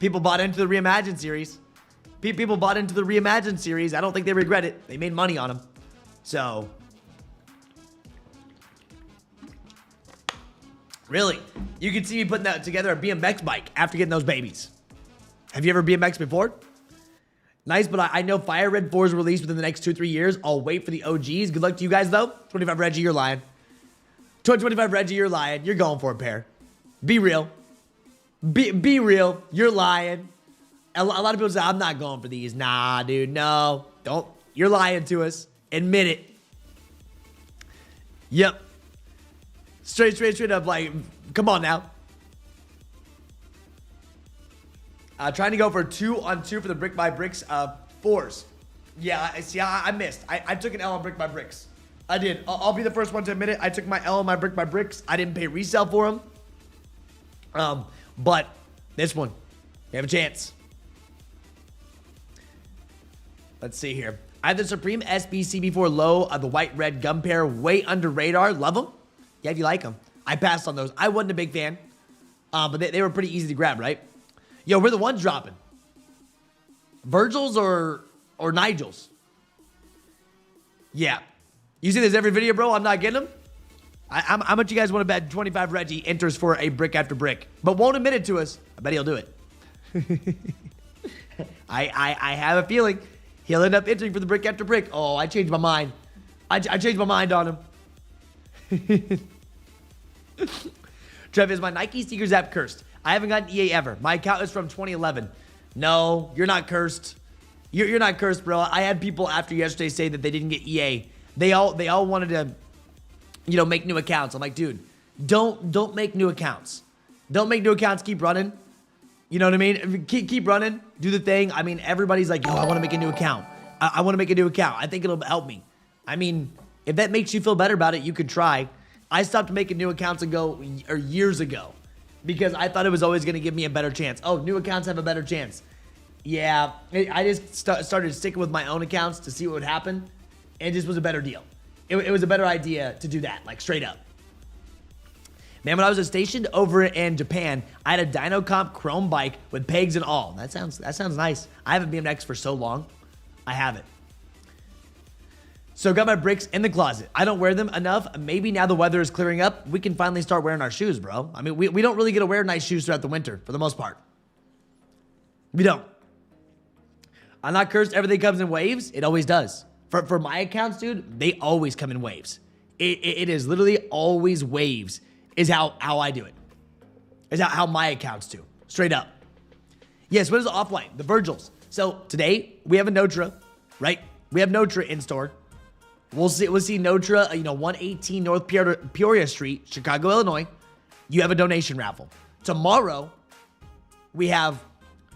People bought into the Reimagined series. People bought into the Reimagined series. I don't think they regret it. They made money on them. So, really, you can see me putting that together a BMX bike after getting those babies. Have you ever BMX before? Nice, but I know Fire Red 4 is released within the next 2-3 years. I'll wait for the OGs. Good luck to you guys, though. 25 Reggie, you're lying. 25 Reggie, you're lying. You're going for a pair. Be real. Be real. You're lying. A lot of people say, I'm not going for these. Nah, dude, no. Don't. You're lying to us. Admit it. Yep. Straight up, like, come on now. Trying to go for 2-on-2 for the brick by bricks 4s. Yeah, I missed. I took an L on brick by bricks. I did. I'll be the first one to admit it. I took my L on my brick by bricks. I didn't pay resale for them. But this one, we have a chance. Let's see here. I have the Supreme SB CB4 low of the white-red gum pair, way under radar. Love them? Yeah, if you like them. I passed on those. I wasn't a big fan, but they were pretty easy to grab, right? Yo, we're the ones dropping. Virgil's or Nigel's? Yeah. You see this every video, bro? I'm not getting them? How much you guys want to bet 25 Reggie enters for a brick after brick, but won't admit it to us? I bet he'll do it. I have a feeling he'll end up entering for the brick after brick. Oh, I changed my mind. I changed my mind on him. Trev, is my Nike sneakers app cursed? I haven't gotten EA ever. My account is from 2011. No, you're not cursed. You're not cursed, bro. I had people after yesterday say that they didn't get EA. They all wanted to, you know, make new accounts. I'm like, dude, don't make new accounts. Don't make new accounts. Keep running. You know what I mean? Keep running. Do the thing. I mean, everybody's like, yo, I want to make a new account. I want to make a new account. I think it'll help me. I mean, if that makes you feel better about it, you could try. I stopped making new accounts years ago because I thought it was always going to give me a better chance. Oh, new accounts have a better chance. Yeah, I just started sticking with my own accounts to see what would happen. It just was a better deal. It was a better idea to do that, like straight up. Man, when I was stationed over in Japan, I had a Dino Comp Chrome bike with pegs and all. That sounds nice. I haven't BMX for so long. I haven't. So got my bricks in the closet. I don't wear them enough. Maybe now the weather is clearing up, we can finally start wearing our shoes, bro. I mean, we don't really get to wear nice shoes throughout the winter for the most part. We don't. I'm not cursed. Everything comes in waves. It always does. For my accounts, dude, they always come in waves. It is literally always waves is how I do it. Is how my accounts do. Straight up. Yes, what is the off-white? The Virgils. So today we have a Notre, right? We have Notre in store. We'll see Notre, 118 North Peoria Street, Chicago, Illinois. You have a donation raffle. Tomorrow, we have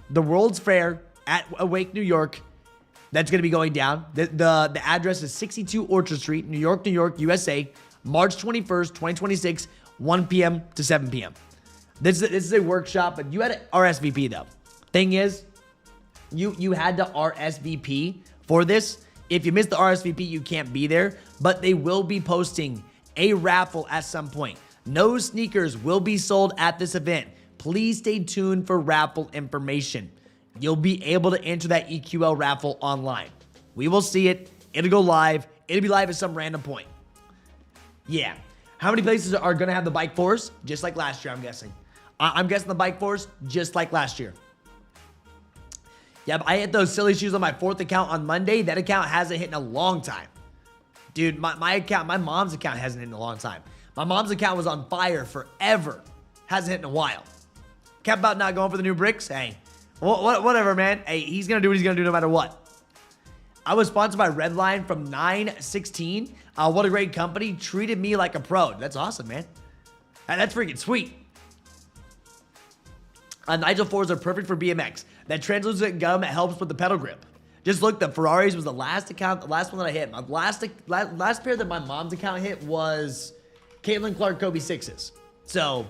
the World's Fair at Awake, New York. That's going to be going down. The address is 62 Orchard Street, New York, USA, March 21st, 2026, 1 p.m. to 7 p.m. This is a workshop, but you had to RSVP, though. Thing is, you had to RSVP for this. If you missed the RSVP, you can't be there, but they will be posting a raffle at some point. No sneakers will be sold at this event. Please stay tuned for raffle information. You'll be able to enter that EQL raffle online. We will see it. It'll go live. It'll be live at some random point. Yeah. How many places are going to have the Bike Force? Just like last year, I'm guessing. I'm guessing the Bike Force just like last year. Yep, I hit those silly shoes on my 4th account on Monday. That account hasn't hit in a long time. Dude, my mom's account hasn't hit in a long time. My mom's account was on fire forever. Hasn't hit in a while. Kept about not going for the new bricks. Hey, whatever, man. Hey, he's going to do what he's going to do no matter what. I was sponsored by Redline from 916. What a great company. Treated me like a pro. That's awesome, man. That's freaking sweet. Nigel 4s are perfect for BMX. That translucent gum helps with the pedal grip. Just look, the Ferraris was the last one that I hit. My last pair that my mom's account hit was Caitlin Clark Kobe 6s. So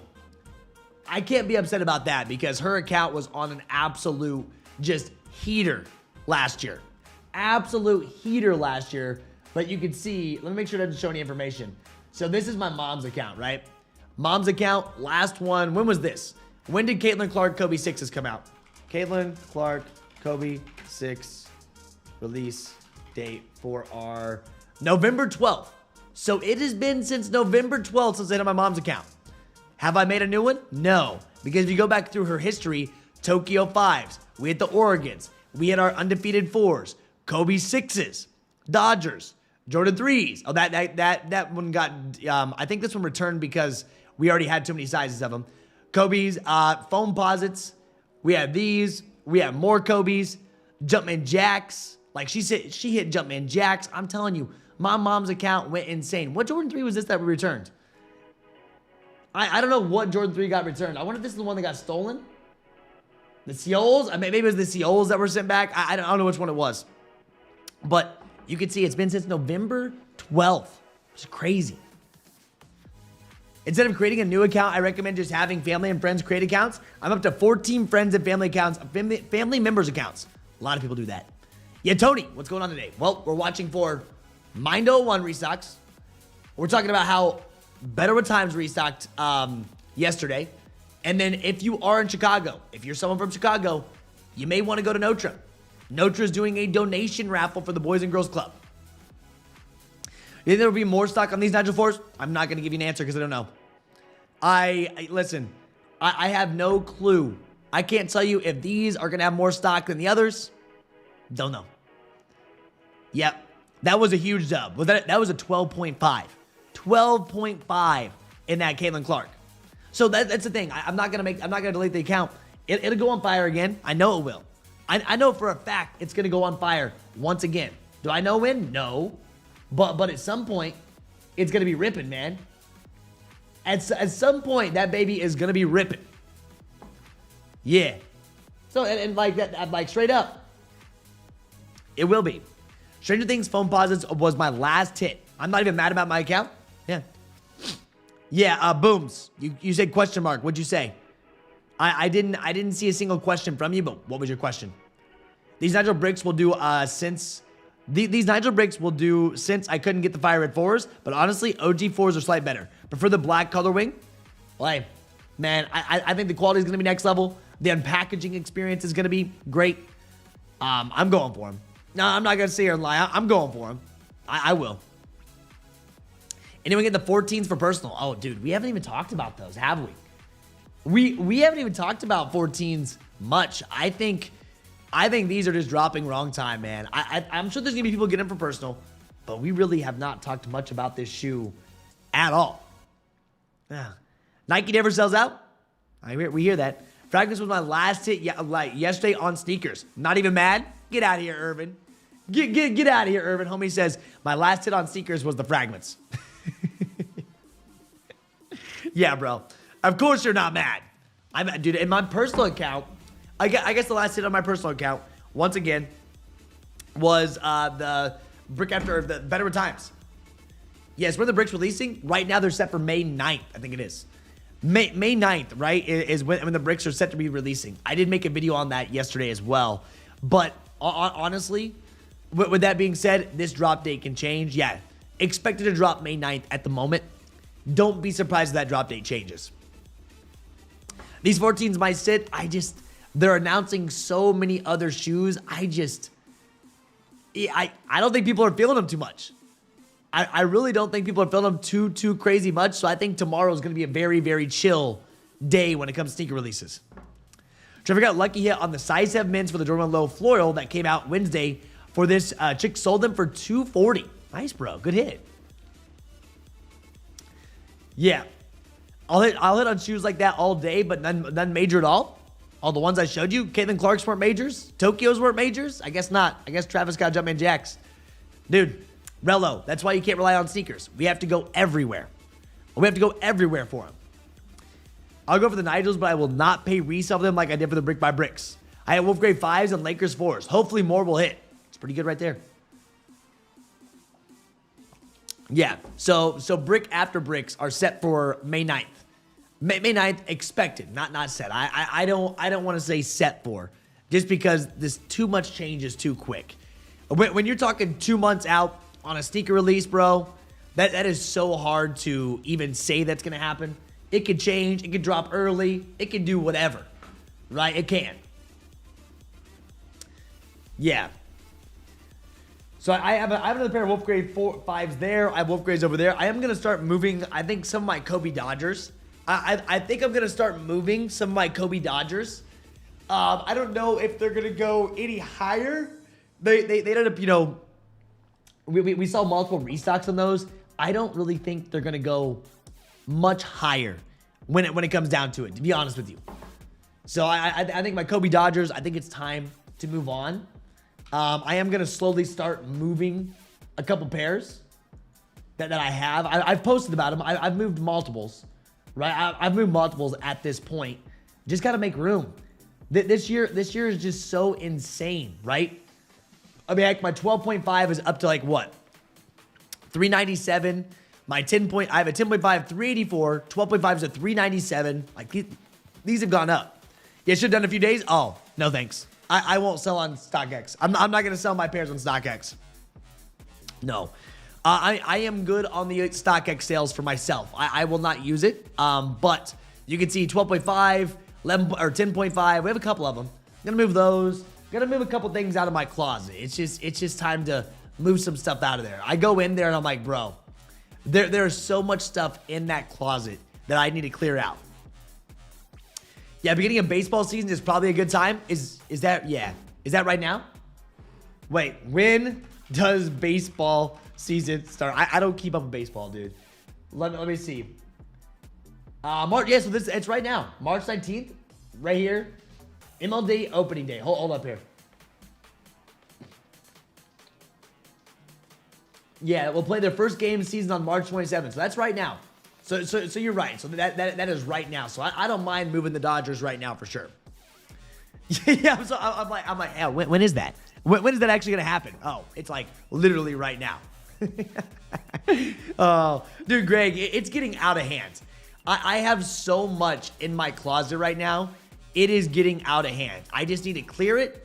I can't be upset about that because her account was on an absolute just heater last year. Absolute heater last year. But you can see, let me make sure it doesn't show any information. So this is my mom's account, right? Mom's account, last one. When was this? When did Caitlin Clark Kobe 6s come out? Caitlin Clark Kobe 6 release date for our November 12th. So it has been since November 12th since I hit on my mom's account. Have I made a new one? No. Because if you go back through her history, Tokyo 5s, we hit the Oregons, we hit our undefeated 4s, Kobe 6s, Dodgers, Jordan 3s. Oh, that one got, I think this one returned because we already had too many sizes of them. Kobe's, foam posits. We have these. We have more Kobe's. Jumpman Jacks. Like she said, she hit Jumpman Jacks. I'm telling you, my mom's account went insane. What Jordan 3 was this that we returned? I don't know what Jordan 3 got returned. I wonder if this is the one that got stolen. The Seols? I mean, maybe it was the Seols that were sent back. I don't know which one it was. But you can see it's been since November 12th. It's crazy. Instead of creating a new account, I recommend just having family and friends create accounts. I'm up to 14 friends and family accounts, family members accounts. A lot of people do that. Yeah, Tony, what's going on today? Well, we're watching for Mind 01 restocks. We're talking about how Better with Times restocked yesterday. And then if you are in Chicago, if you're someone from Chicago, you may want to go to Notre. Notre is doing a donation raffle for the Boys and Girls Club. You think there will be more stock on these Nigel 4s? I'm not going to give you an answer because I don't know. Listen, I have no clue. I can't tell you if these are going to have more stock than the others. Don't know. Yep. That was a huge dub. That was a 12.5. 12.5 in that Caitlin Clark. So that's the thing. I'm not going to delete the account. It'll go on fire again. I know it will. I know for a fact it's going to go on fire once again. Do I know when? No. But at some point, it's going to be ripping, man. At some point, that baby is going to be ripping. Yeah. So, and like that, like straight up, it will be. Stranger Things foam posits was my last hit. I'm not even mad about my account. Yeah. Yeah, Booms. You said question mark. What'd you say? I didn't see a single question from you, but what was your question? These Nigel bricks will do these Nigel bricks will do since I couldn't get the Fire Red 4s, but honestly, OG 4s are slight better. Prefer the black color wing. Well, hey, man, I think the quality is going to be next level. The unpackaging experience is going to be great. I'm going for them. No, I'm not going to sit here and lie. I'm going for them. I will. Anyone get the 14s for personal? Oh, dude, we haven't even talked about those, have we? We haven't even talked about 14s much. I think these are just dropping wrong time, man. I'm sure there's gonna be people getting them for personal, but we really have not talked much about this shoe at all. Yeah. Nike never sells out. We hear that. Fragments was my last hit yesterday on Snkrs. Not even mad? Get out of here, Irvin. Get out of here, Irvin. Homie says, my last hit on Snkrs was the Fragments. Yeah, bro. Of course you're not mad. Dude, in my personal account, I guess the last hit on my personal account, once again, was the brick after the Veteran Times. Yes, when the bricks releasing, right now they're set for May 9th, I think it is. May 9th, right, is when the bricks are set to be releasing. I did make a video on that yesterday as well. But honestly, with that being said, this drop date can change. Yeah, expected to drop May 9th at the moment. Don't be surprised if that drop date changes. These 14s might sit. They're announcing so many other shoes. I don't think people are feeling them too much. I really don't think people are feeling them too crazy much. So I think tomorrow is going to be a very, very chill day when it comes to sneaker releases. Trevor got lucky hit on the size 7 mints for the Jordan Low Floral that came out Wednesday. For this, chick sold them for $240. Nice, bro. Good hit. Yeah. I'll hit on shoes like that all day, but none major at all. All the ones I showed you, Caitlin Clark's weren't majors. Tokyo's weren't majors. I guess not. I guess Travis got Jumpman Jacks. Dude, Relo, that's why you can't rely on sneakers. We have to go everywhere. We have to go everywhere for them. I'll go for the Nigels, but I will not pay resell them like I did for the Brick by Bricks. I have Wolf Grade 5s and Lakers 4s. Hopefully more will hit. It's pretty good right there. Yeah, so Brick after Bricks are set for May 9th. May 9th expected, not set. I don't want to say set for, just because this too much changes too quick. When you're talking 2 months out on a sneaker release, bro, that is so hard to even say that's gonna happen. It could change, it could drop early, it could do whatever, right? It can. Yeah. So I have another pair of Wolf Grade 5s there. I have Wolf Grades over there. I am gonna start moving, I think, some of my Kobe Dodgers. I think I'm gonna start moving some of my Kobe Dodgers. I don't know if they're gonna go any higher. They ended up, you know, we saw multiple restocks on those. I don't really think they're gonna go much higher when it comes down to it, to be honest with you. So I think my Kobe Dodgers, I think it's time to move on. I am gonna slowly start moving a couple pairs that I have. I've posted about them. I've moved multiples, right? I've moved multiples at this point. Just gotta make room. This year is just so insane, right? I mean, like my 12.5 is up to like what? 397. My 10 point, I have a 10.5, 384. 12.5 is a 397. Like these have gone up. Yeah, should have done a few days. Oh, no thanks. I won't sell on StockX. I'm not gonna sell my pairs on StockX. No. I am good on the StockX sales for myself. I will not use it. But you can see 12.5, 11 or 10.5. We have a couple of them. I'm gonna move those. Gonna move a couple things out of my closet. It's just time to move some stuff out of there. I go in there and I'm like, bro, there's so much stuff in that closet that I need to clear out. Yeah, beginning of baseball season is probably a good time. Is that, yeah. Is that right now? Wait, when does baseball season start? I don't keep up with baseball, dude. Let me see. March, yeah, so it's right now. March 19th, right here. MLD opening day. Hold up here. Yeah, we'll play their first game of the season on March 27th. So that's right now. So you're right. So that is right now. So I don't mind moving the Dodgers right now for sure. Yeah, so I'm like, yeah, when is that? When is that actually gonna happen? Oh, it's like literally right now. Oh, dude, Greg, it's getting out of hand. I have so much in my closet right now. It is getting out of hand. I just need to clear it.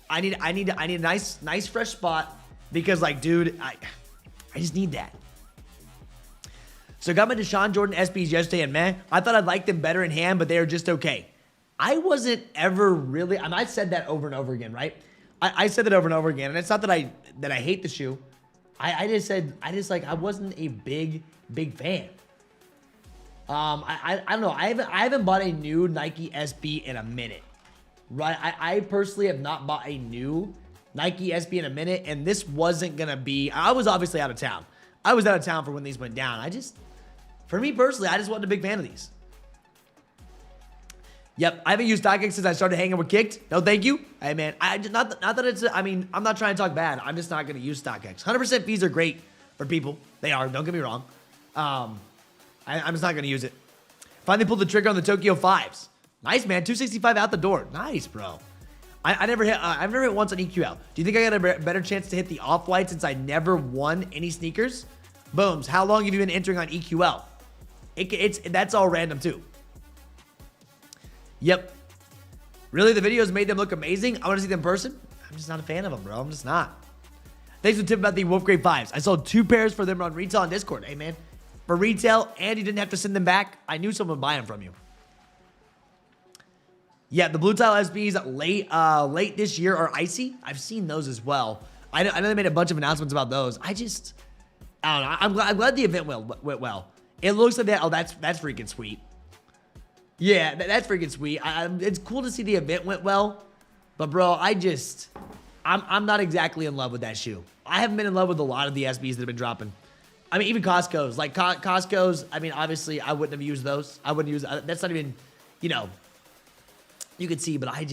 I need a nice fresh spot because, like, dude, I just need that. So I got my Deshaun Jordan SBs yesterday, and man, I thought I'd like them better in hand, but they are just okay. I wasn't ever really, I said that over and over again, right? I said that over and over again, and it's not that I hate the shoe. I just like, I wasn't a big fan. I don't know. I haven't bought a new Nike SB in a minute, right? I personally have not bought a new Nike SB in a minute, and this wasn't gonna be. I was obviously out of town. I was out of town for when these went down. For me personally, I just wasn't a big fan of these. Yep, I haven't used StockX since I started hanging with Kicked. No, thank you. Hey man, not that it's. I mean, I'm not trying to talk bad. I'm just not gonna use StockX. 100% fees are great for people. They are. Don't get me wrong. I'm just not gonna use it. Finally pulled the trigger on the Tokyo 5s. Nice, man. 265 out the door. Nice, bro. I've never hit once on EQL. Do you think I got a better chance to hit the off-white since I never won any sneakers? Booms. How long have you been entering on EQL? That's all random too. Yep. Really, the videos made them look amazing. I want to see them in person. I'm just not a fan of them, bro. I'm just not. Thanks for the tip about the Wolf Grade 5s. I sold 2 pairs for them on retail on Discord. Hey, man. For retail, and you didn't have to send them back. I knew someone would buy them from you. Yeah, the blue tile SBs late this year are icy. I've seen those as well. I know they made a bunch of announcements about those. I don't know. I'm glad the event went well. It looks like that. Oh, that's freaking sweet. Yeah, that's freaking sweet. It's cool to see the event went well, but bro, I'm not exactly in love with that shoe. I haven't been in love with a lot of the SBs that have been dropping. I mean, even Costco's. Like Costco's. I mean, obviously, I wouldn't have used those. I wouldn't use. That's not even, you know. You could see, but I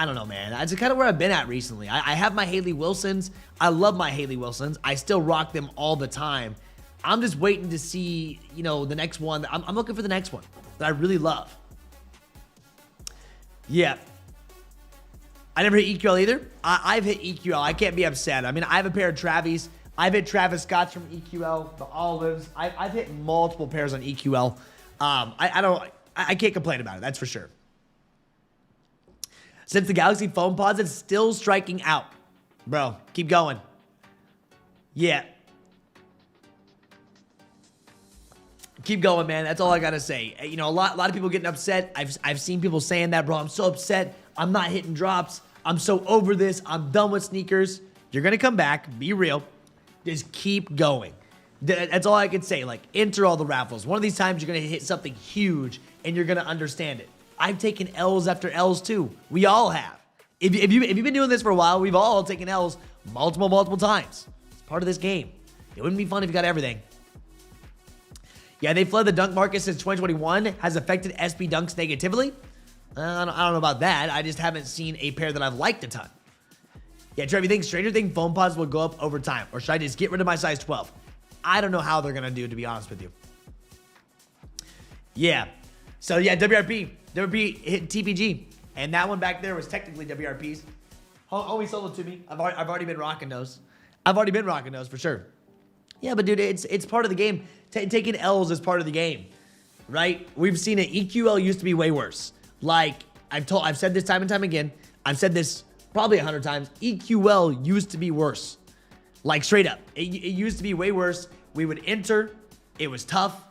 don't know, man. That's kind of where I've been at recently. I have my Haley Wilsons. I love my Haley Wilsons. I still rock them all the time. I'm just waiting to see, you know, the next one. I'm looking for the next one that I really love. Yeah. I never hit EQL either. I've hit EQL. I can't be upset. I mean, I have a pair of Travis. I've hit Travis Scott's from EQL, the Olives. I've hit multiple pairs on EQL. I can't complain about it. That's for sure. Since the Galaxy Foam Pods, it's still striking out. Bro, keep going. Yeah. Keep going, man. That's all I gotta say. You know, a lot of people getting upset. I've seen people saying that, bro. I'm so upset. I'm not hitting drops. I'm so over this. I'm done with sneakers. You're gonna come back. Be real. Just keep going. That's all I can say. Like, enter all the raffles. One of these times, you're gonna hit something huge, and you're gonna understand it. I've taken L's after L's too. We all have. If you've been doing this for a while, we've all taken L's multiple times. It's part of this game. It wouldn't be fun if you got everything. Yeah, they flooded the dunk market since 2021. Has affected SB dunks negatively. I don't know about that. I just haven't seen a pair that I've liked a ton. Yeah, Trev, you think Stranger Things foam pods will go up over time? Or should I just get rid of my size 12? I don't know how they're going to do, to be honest with you. Yeah. So, yeah, WRP hit TPG. And that one back there was technically WRP's. Homie sold it to me. I've already been rocking those. For sure. Yeah, but dude, it's part of the game. Taking L's is part of the game, right? We've seen it. EQL used to be way worse. Like, I've said this time and time again. I've said this probably 100 times. EQL used to be worse. Like, straight up. It used to be way worse. We would enter. It was tough.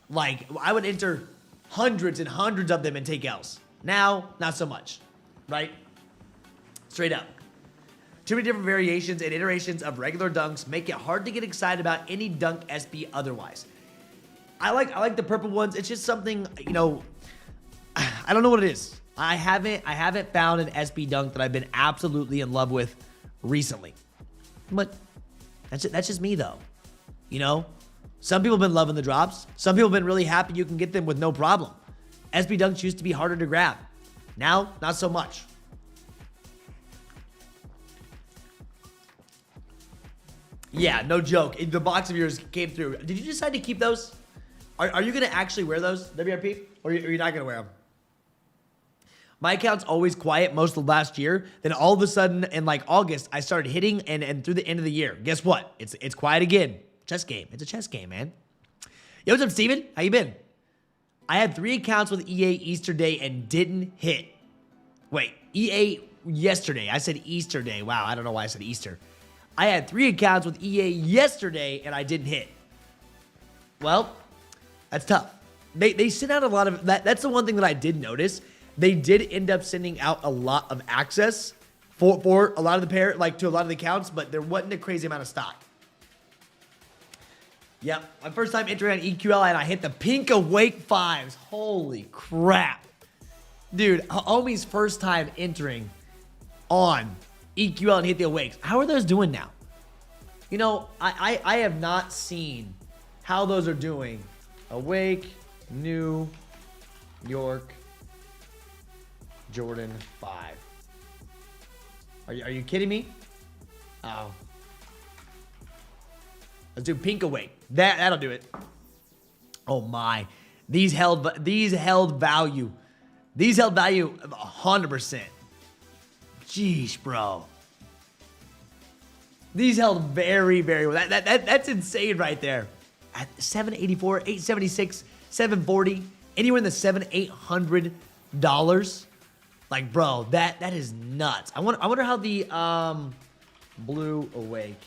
Like, I would enter hundreds and hundreds of them and take L's. Now, not so much, right? Straight up. Too many different variations and iterations of regular dunks make it hard to get excited about any dunk SB otherwise. I like the purple ones. It's just something, you know, I don't know what it is. I haven't found an SB dunk that I've been absolutely in love with recently. But that's just me though. You know, some people have been loving the drops. Some people have been really happy you can get them with no problem. SB dunks used to be harder to grab. Now, not so much. Yeah, no joke. The box of yours came through. Did you decide to keep those? Are you going to actually wear those, WRP? Or are you not going to wear them? My account's always quiet most of last year. Then all of a sudden, in like August, I started hitting and through the end of the year. Guess what? It's quiet again. Chess game. It's a chess game, man. Yo, what's up, Steven? How you been? I had 3 accounts with EA Easter Day and didn't hit. Wait, EA yesterday. I said Easter Day. Wow, I don't know why I said Easter. I had 3 accounts with EA yesterday and I didn't hit. Well, that's tough. They send out a lot of that. That's the one thing that I did notice. They did end up sending out a lot of access for a lot of the pair, like to a lot of the accounts, but there wasn't a crazy amount of stock. Yep, my first time entering on EQL and I hit the pink awake 5s. Holy crap. Dude, homie's first time entering on EQL and hit the awakes. How are those doing now? You know, I have not seen how those are doing. Awake, New York, Jordan 5. Are you kidding me? Oh. Let's do pink awake. That'll do it. Oh my. These held value. These held value 100%. Jeez, bro. These held very, very well. That's insane right there. At 784, 876, 740, anywhere in the $700-800. Like, bro, that is nuts. I wonder how the blue awake.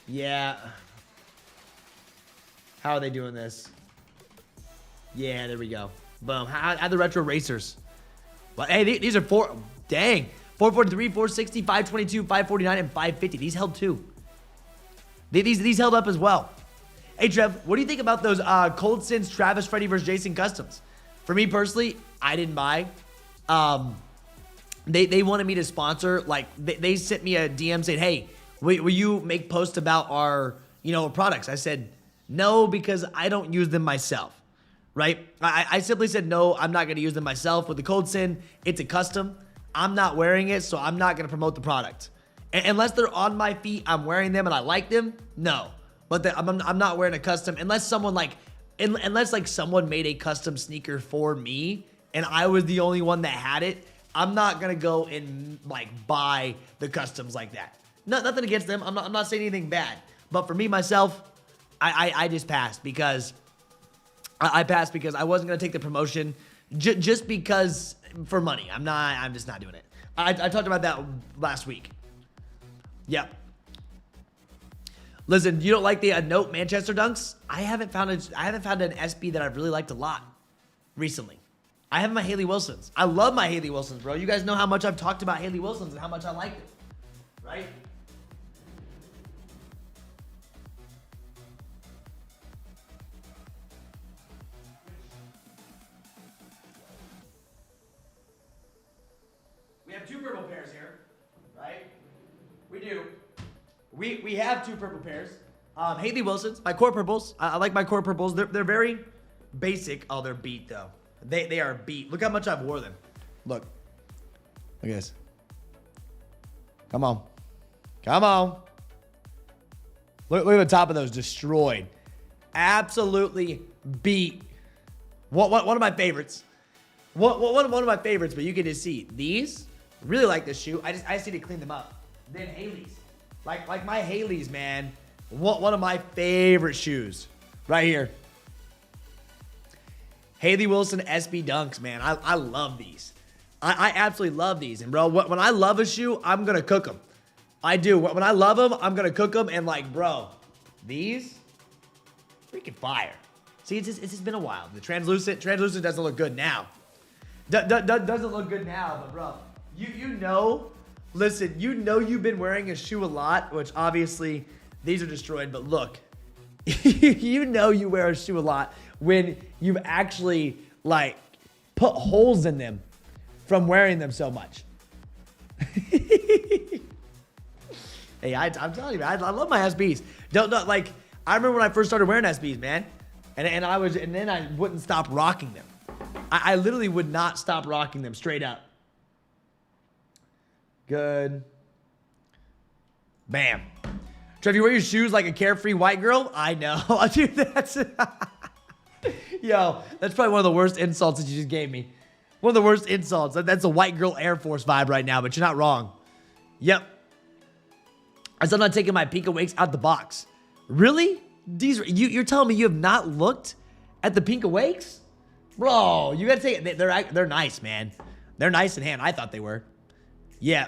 Yeah. How are they doing this? Yeah, there we go. Boom. How the retro racers? Well, hey, these are dang. 443, 460, 522, 549, and 550. These held too. These held up as well. Hey, Trev, what do you think about those Cold Sins Travis Freddy versus Jason customs? For me personally, I didn't buy. They wanted me to sponsor. Like, they sent me a DM saying, hey, will you make posts about our, products? I said, no, because I don't use them myself, right? I simply said, no, I'm not going to use them myself. With the Cold Sin, it's a custom. I'm not wearing it, so I'm not going to promote the product. Unless they're on my feet, I'm wearing them and I like them, no. But I'm not wearing a custom unless someone unless someone made a custom sneaker for me and I was the only one that had it. I'm not gonna go and buy the customs like that. Nothing against them. I'm not saying anything bad. But for me myself, I just passed because I passed because I wasn't gonna take the promotion just because for money. I'm just not doing it. I talked about that last week. Yep. Listen, you don't like the Note Manchester dunks? I haven't found an SB that I've really liked a lot recently. I have my Haley Wilsons. I love my Haley Wilsons, bro. You guys know how much I've talked about Haley Wilsons and how much I like it, right? We have two purple pairs here, right? We do. We have two purple pairs. Haley Wilsons, my core purples. I like my core purples. They're very basic. Oh, they're beat though. They are beat. Look how much I've wore them. Look at this. Come on. Come on. Look at the top of those, destroyed. Absolutely beat. One of my favorites. One of my favorites, but you can just see these. Really like this shoe. I just need to clean them up. Then Haley's. Like my Haley's, man. One of my favorite shoes. Right here. Haley Wilson SB Dunks, man. I love these. I absolutely love these. And bro, when I love a shoe, I'm going to cook them. I do. When I love them, I'm going to cook them. And bro, these, freaking fire. See, it's just been a while. The translucent doesn't look good now. Doesn't look good now, but bro, listen, you've been wearing a shoe a lot, which obviously these are destroyed, but look, you wear a shoe a lot when you've actually put holes in them from wearing them so much. Hey, I'm telling you, man, I love my SBs. I remember when I first started wearing SBs, man, and then I wouldn't stop rocking them. I literally would not stop rocking them straight up. Good. Bam. Trev, you wear your shoes like a carefree white girl? I know. Dude, yo, that's probably one of the worst insults that you just gave me. One of the worst insults. That's a white girl Air Force vibe right now, but you're not wrong. Yep. I still not taking my Pink Awakes out the box. Really? You're telling me you have not looked at the Pink Awakes? Bro, you gotta take it. They're nice, man. They're nice in hand. I thought they were. Yeah,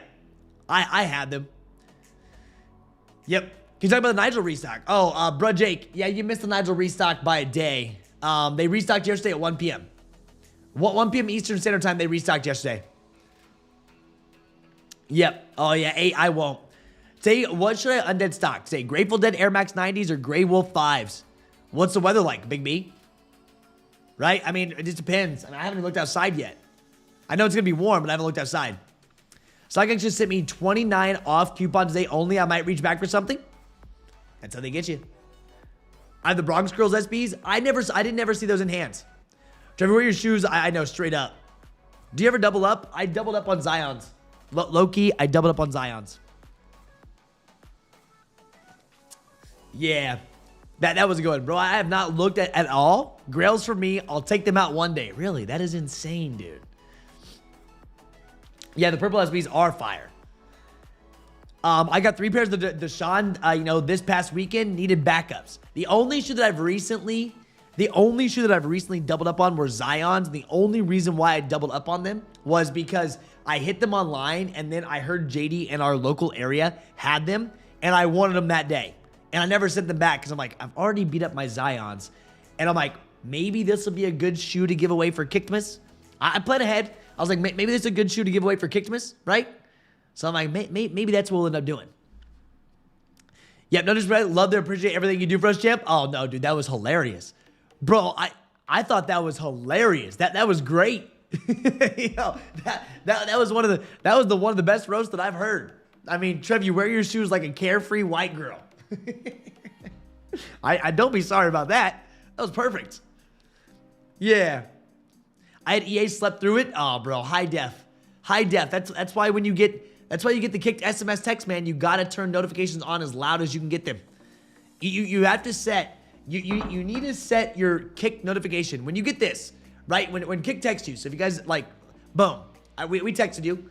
I had them. Yep. Can you talk about the Nigel restock? Oh, bruh Jake. Yeah, you missed the Nigel restock by a day. They restocked yesterday at 1 p.m. 1 p.m. Eastern Standard Time, they restocked yesterday. Yep. Oh, yeah. 8, I won't. Say, what should I undead stock? Say, Grateful Dead Air Max 90s or Grey Wolf 5s? What's the weather like, Big B? Right? I mean, it just depends. I haven't even looked outside yet. I know it's going to be warm, but I haven't looked outside. StockX just sent me 29 off coupons today only. I might reach back for something. That's how they get you. I have the Bronx Girls SBs. I didn't never see those in hands. Trevor, wear your shoes. I know, straight up. Do you ever double up? I doubled up on Zions. Low-key, I doubled up on Zions. Yeah. That was good, bro. I have not looked at all. Grails for me. I'll take them out one day. Really? That is insane, dude. Yeah, the purple SBs are fire. I got 3 pairs of the Deshaun, this past weekend. Needed backups. The only shoe that I've recently doubled up on were Zions. And the only reason why I doubled up on them was because I hit them online, and then I heard JD in our local area had them, and I wanted them that day. And I never sent them back because I'm like, I've already beat up my Zions. And I'm like, maybe this will be a good shoe to give away for Kickmas. I planned ahead. I was like, maybe this is a good shoe to give away for Kickmas, right? So I'm like, maybe that's what we'll end up doing. Yep, no disrespect. Love to appreciate everything you do for us, champ. Oh, no, dude, that was hilarious. Bro, I thought that was hilarious. That was great. that was one of the best roasts that I've heard. I mean, Trev, you wear your shoes like a carefree white girl. I don't be sorry about that. That was perfect. Yeah. I had EA slept through it. Oh, bro, high def. That's why when you get the kicked SMS text, man, you gotta turn notifications on as loud as you can get them. You have to set. You need to set your kick notification when you get this, right? When kick texts you. So if you guys like, boom, we texted you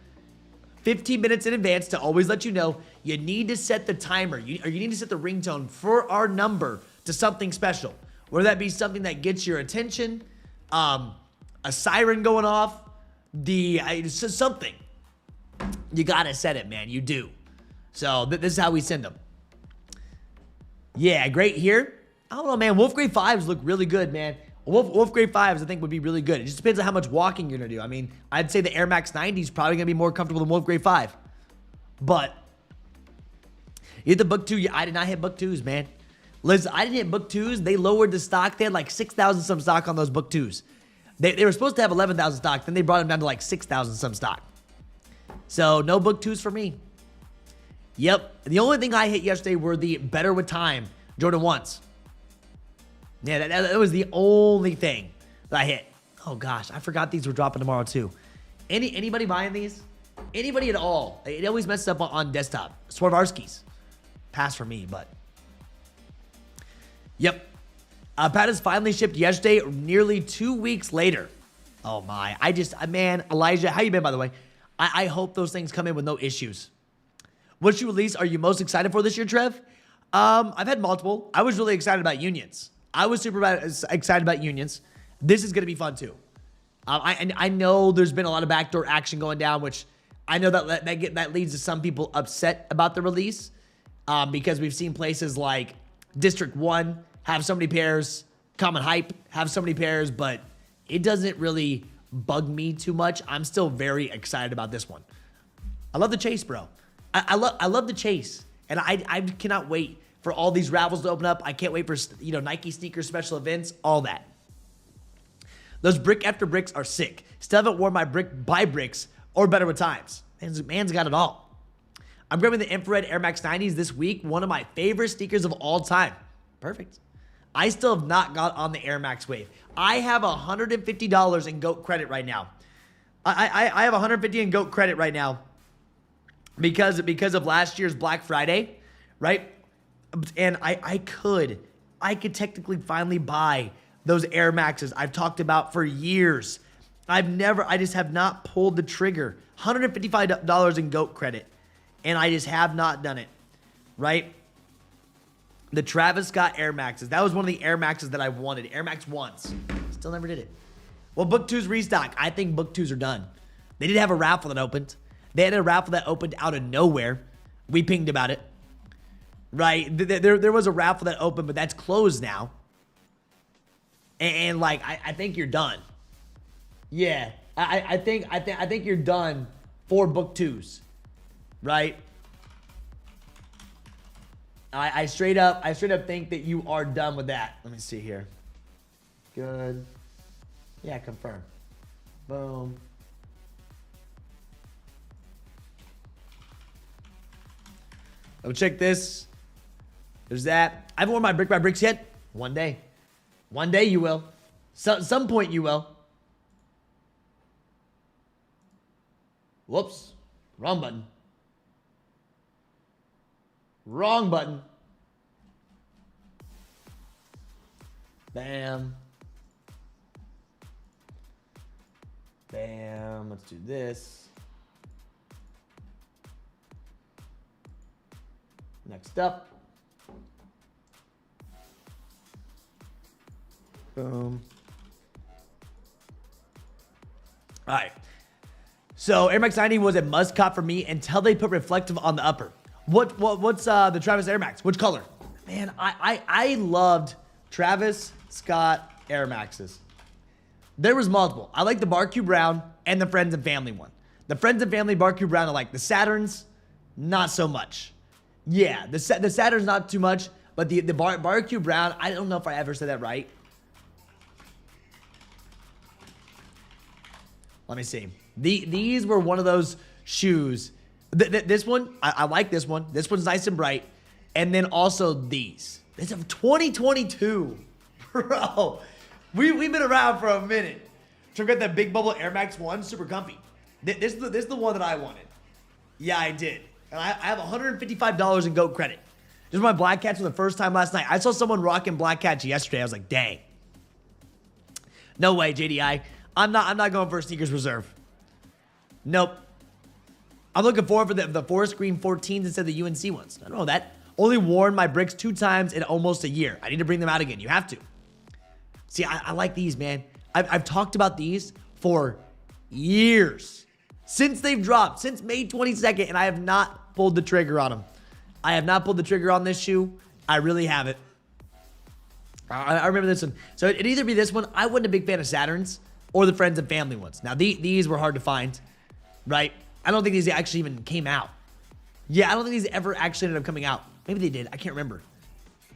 15 minutes in advance to always let you know. You need to set the timer. You need to set the ringtone for our number to something special. Whether that be something that gets your attention, a siren going off, something. You gotta set it, man. You do. So this is how we send them. Yeah, great here. I don't know, man. Wolf Grade 5s look really good, man. Wolf Grade 5s, I think, would be really good. It just depends on how much walking you're going to do. I mean, I'd say the Air Max 90 is probably going to be more comfortable than Wolf Grade 5. But you hit the book 2. I did not hit book 2s, man. Liz, I didn't hit book 2s. They lowered the stock. They had like 6,000 some stock on those book 2s. They were supposed to have 11,000 stock. Then they brought them down to like 6,000 some stock. So no book 2s for me. Yep. The only thing I hit yesterday were the Better With Time Jordan 1s. Yeah, that was the only thing that I hit. Oh gosh, I forgot these were dropping tomorrow too. Anybody buying these? Anybody at all? It always messes up on desktop. Swarvarskis. Pass for me, but. Yep. Pat is finally shipped yesterday, nearly 2 weeks later. Oh my, man, Elijah, how you been, by the way? I hope those things come in with no issues. Which release are you most excited for this year, Trev? I've had multiple. I was really excited about Unions. I was super excited about Unions. This is going to be fun too. I know there's been a lot of backdoor action going down, which I know that leads to some people upset about the release because we've seen places like District 1 have so many pairs, Common Hype have so many pairs, but it doesn't really bug me too much. I'm still very excited about this one. I love the chase, bro. I love the chase, and I cannot wait for all these raffles to open up. I can't wait for Nike sneaker special events, all that. Those brick after bricks are sick. Still haven't worn my brick by bricks or Better With Times. Man's got it all. I'm grabbing the infrared Air Max 90s this week. One of my favorite sneakers of all time. Perfect. I still have not got on the Air Max wave. I have $150 in GOAT credit right now. I have $150 in GOAT credit right now because of last year's Black Friday, right? And I could technically finally buy those Air Maxes I've talked about for years. I just have not pulled the trigger. $155 in GOAT credit, and I just have not done it, right? The Travis Scott Air Maxes. That was one of the Air Maxes that I wanted. Air Max 1s. Still never did it. Well, Book 2's restock. I think Book 2s are done. They did have a raffle that opened. They had a raffle that opened out of nowhere. We pinged about it. Right? There was a raffle that opened, but that's closed now. And I think you're done. Yeah. I think you're done for Book 2s. right? I straight up think that you are done with that. Let me see here. Good. Yeah, confirm. Boom. Oh, check this. There's that. I haven't worn my brick by bricks yet. One day. One day you will. Some point you will. Whoops. Wrong button. Wrong button. Bam. Bam. Let's do this. Next up. Boom. All right. So Air Max 90 was a must cop for me until they put reflective on the upper. What's the Travis Air Max? Which color? Man, I loved Travis Scott Air Maxes. There was multiple. I like the barbecue brown and the Friends and Family one. The Friends and Family barbecue brown I like. The Saturns, not so much. Yeah, the Saturn's not too much, but the barbecue brown, I don't know if I ever said that right. Let me see. These were one of those shoes. This one, I like this one. This one's nice and bright. And then also these. It's of 2022. Bro, we've been around for a minute. Check out that Big Bubble Air Max 1, super comfy. This is the one that I wanted. Yeah, I did. And I have $155 in GOAT credit. This was my Black Cats for the first time last night. I saw someone rocking Black Cats yesterday. I was like, dang. No way, JDI. I'm not going for a sneakers reserve. Nope. I'm looking forward for the forest green 14s instead of the UNC ones. I don't know that. Only worn my bricks 2 times in almost a year. I need to bring them out again. You have to. See, I like these, man. I've talked about these for years. Since they've dropped, since May 22nd, and I have not pulled the trigger on them. I have not pulled the trigger on this shoe. I really haven't. I remember this one. So it'd either be this one. I wasn't a big fan of Saturns or the Friends and Family ones. Now, these were hard to find, right? I don't think these actually even came out. Yeah, I don't think these ever actually ended up coming out. Maybe they did. I can't remember.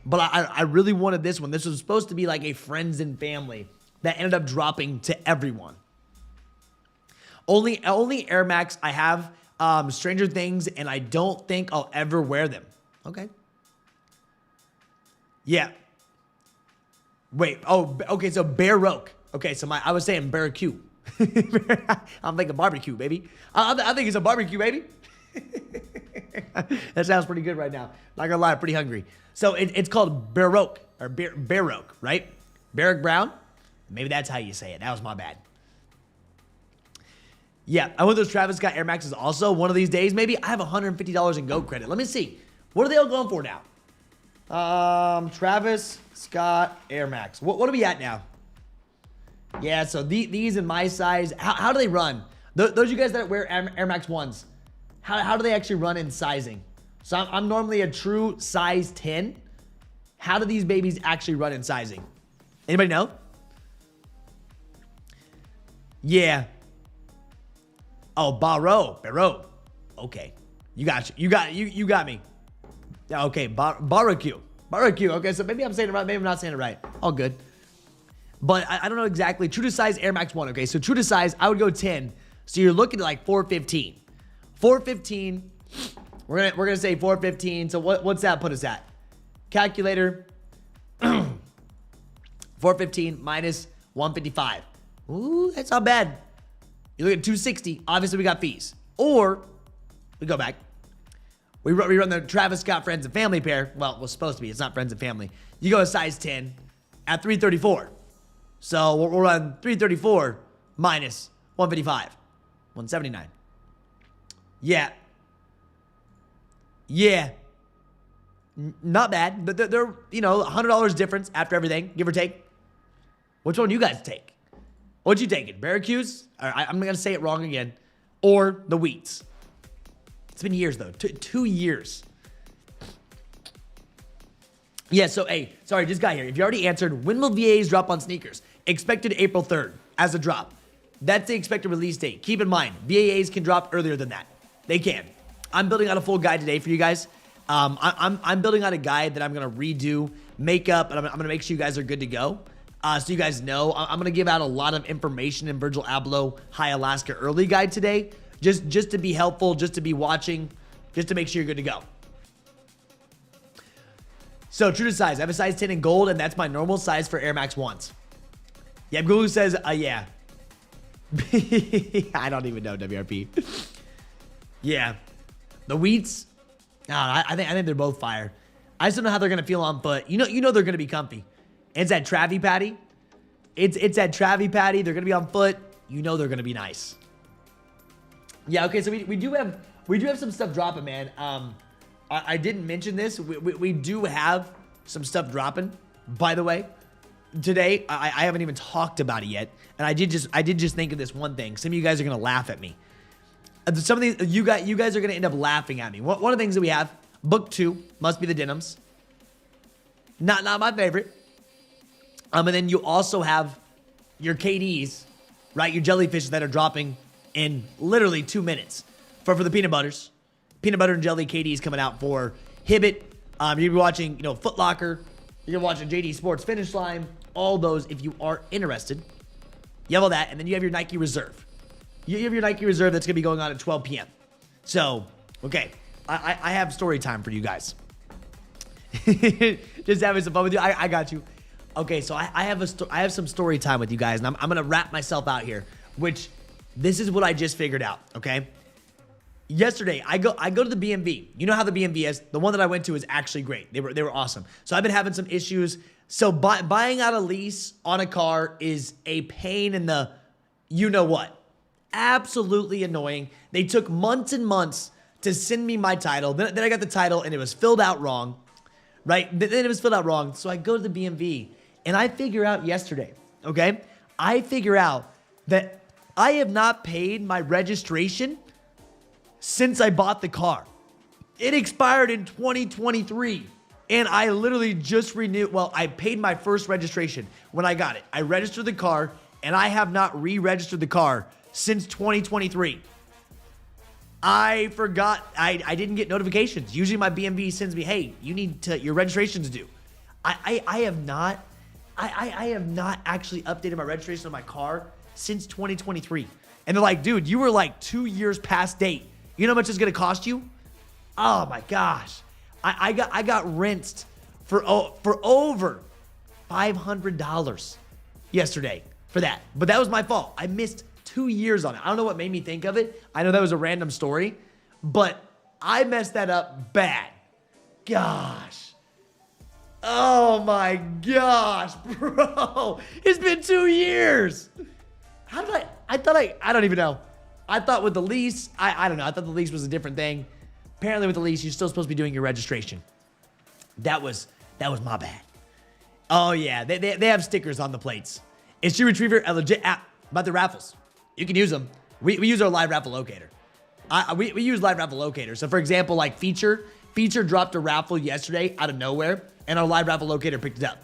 But I really wanted this one. This was supposed to be like a Friends and Family that ended up dropping to everyone. Only Air Max I have Stranger Things, and I don't think I'll ever wear them. Okay. Yeah. Wait. Oh, okay. So Baroque. Okay. So I was saying barbecue. I'm thinking barbecue, baby. I think it's a barbecue, baby. That sounds pretty good right now. Not gonna lie, I'm pretty hungry. So it's called Baroque or Baroque, right? Baroque Brown. Maybe that's how you say it. That was my bad. Yeah, I want those Travis Scott Air Maxes also. One of these days, maybe. I have $150 in GOAT credit. Let me see. What are they all going for now? Travis Scott Air Max. What are we at now? Yeah, so these in my size. How do they run? Those of you guys that wear Air Max 1s, how do they actually run in sizing? So I'm normally a true size 10. How do these babies actually run in sizing? Anybody know? Yeah. Oh, Barrow. Okay. You got me. Okay, barbecue. Okay, so maybe I'm saying it right, maybe I'm not saying it right. All good. But I don't know exactly. True to size Air Max 1. Okay, so true to size, I would go 10. So you're looking at like 415. 415. We're gonna say 415. So what's that put us at? Calculator. 415 minus 155. Ooh, that's not bad. You look at 260. Obviously, we got fees. Or we go back. We run the Travis Scott Friends and Family pair. Well, it was supposed to be. It's not Friends and Family. You go a size 10 at 334. So we'll run 334 minus 155. 179. Yeah. Not bad. They're $100 difference after everything, give or take. Which one do you guys take? What'd you take it? Barracudas? I'm going to say it wrong again. Or the wheats. It's been years, though. 2 years. Yeah, so, hey, sorry, just got here. If you already answered, when will VAs drop on sneakers? Expected April 3rd as a drop. That's the expected release date. Keep in mind, VAs can drop earlier than that. They can. I'm building out a full guide today for you guys. I'm building out a guide that I'm gonna redo, make up, and I'm gonna make sure you guys are good to go. So you guys know, I'm gonna give out a lot of information in Virgil Abloh High Alaska Early Guide today, just to be helpful, just to be watching, just to make sure you're good to go. So true to size, I have a size 10 in gold, and that's my normal size for Air Max 1s. Yeah, Google says, yeah. I don't even know, WRP. Yeah. The wheats, I think they're both fire. I just don't know how they're gonna feel on foot. You know they're gonna be comfy. It's that Travie patty. It's that Travie patty. They're gonna be on foot. You know they're gonna be nice. Yeah. Okay. So we do have some stuff dropping, man. I didn't mention this. We do have some stuff dropping. By the way, today I haven't even talked about it yet, and I did just think of this one thing. Some of you guys are gonna laugh at me. Some of these you guys are gonna end up laughing at me. One of the things that we have, book 2 must be the denims. Not my favorite. And then you also have your KDs, right? Your jellyfish that are dropping in literally 2 minutes. For the peanut butters. Peanut butter and jelly KDs coming out for Hibbit. You'll be watching, Foot Locker. You're watching JD Sports Finish Line. All those, if you are interested. You have all that, and then you have your Nike Reserve. You have your Nike Reserve that's going to be going on at 12 p.m. So, okay. I have story time for you guys. Just having some fun with you. I got you. Okay, so I have some story time with you guys, and I'm gonna wrap myself out here. Which, this is what I just figured out. Okay, yesterday I go to the BMV. You know how the BMV is. The one that I went to is actually great. They were awesome. So I've been having some issues. So buying out a lease on a car is a pain in the you know what. Absolutely annoying. They took months and months to send me my title. Then I got the title and it was filled out wrong. Right? Then it was filled out wrong. So I go to the BMV. And I figure out yesterday, okay? I figure out that I have not paid my registration since I bought the car. It expired in 2023. And I literally just renewed, well, I paid my first registration when I got it. I registered the car, and I have not re-registered the car since 2023. I forgot, I didn't get notifications. Usually my BMV sends me, hey, you need your registration's due. I have not actually updated my registration on my car since 2023. And they're like, dude, you were like 2 years past date. You know how much it's gonna cost you? Oh my gosh. I got rinsed for over $500 yesterday for that. But that was my fault. I missed 2 years on it. I don't know what made me think of it. I know that was a random story, but I messed that up bad. Gosh. Oh my gosh, bro. It's been 2 years. How did I don't even know. I thought with the lease, I don't know. I thought the lease was a different thing. Apparently with the lease, you're still supposed to be doing your registration. That was my bad. Oh yeah, they have stickers on the plates. Is Tree Retriever a legit app about the raffles? You can use them. We use our live raffle locator. We use live raffle locator. So for example, like Feature dropped a raffle yesterday out of nowhere, and our live raffle locator picked it up.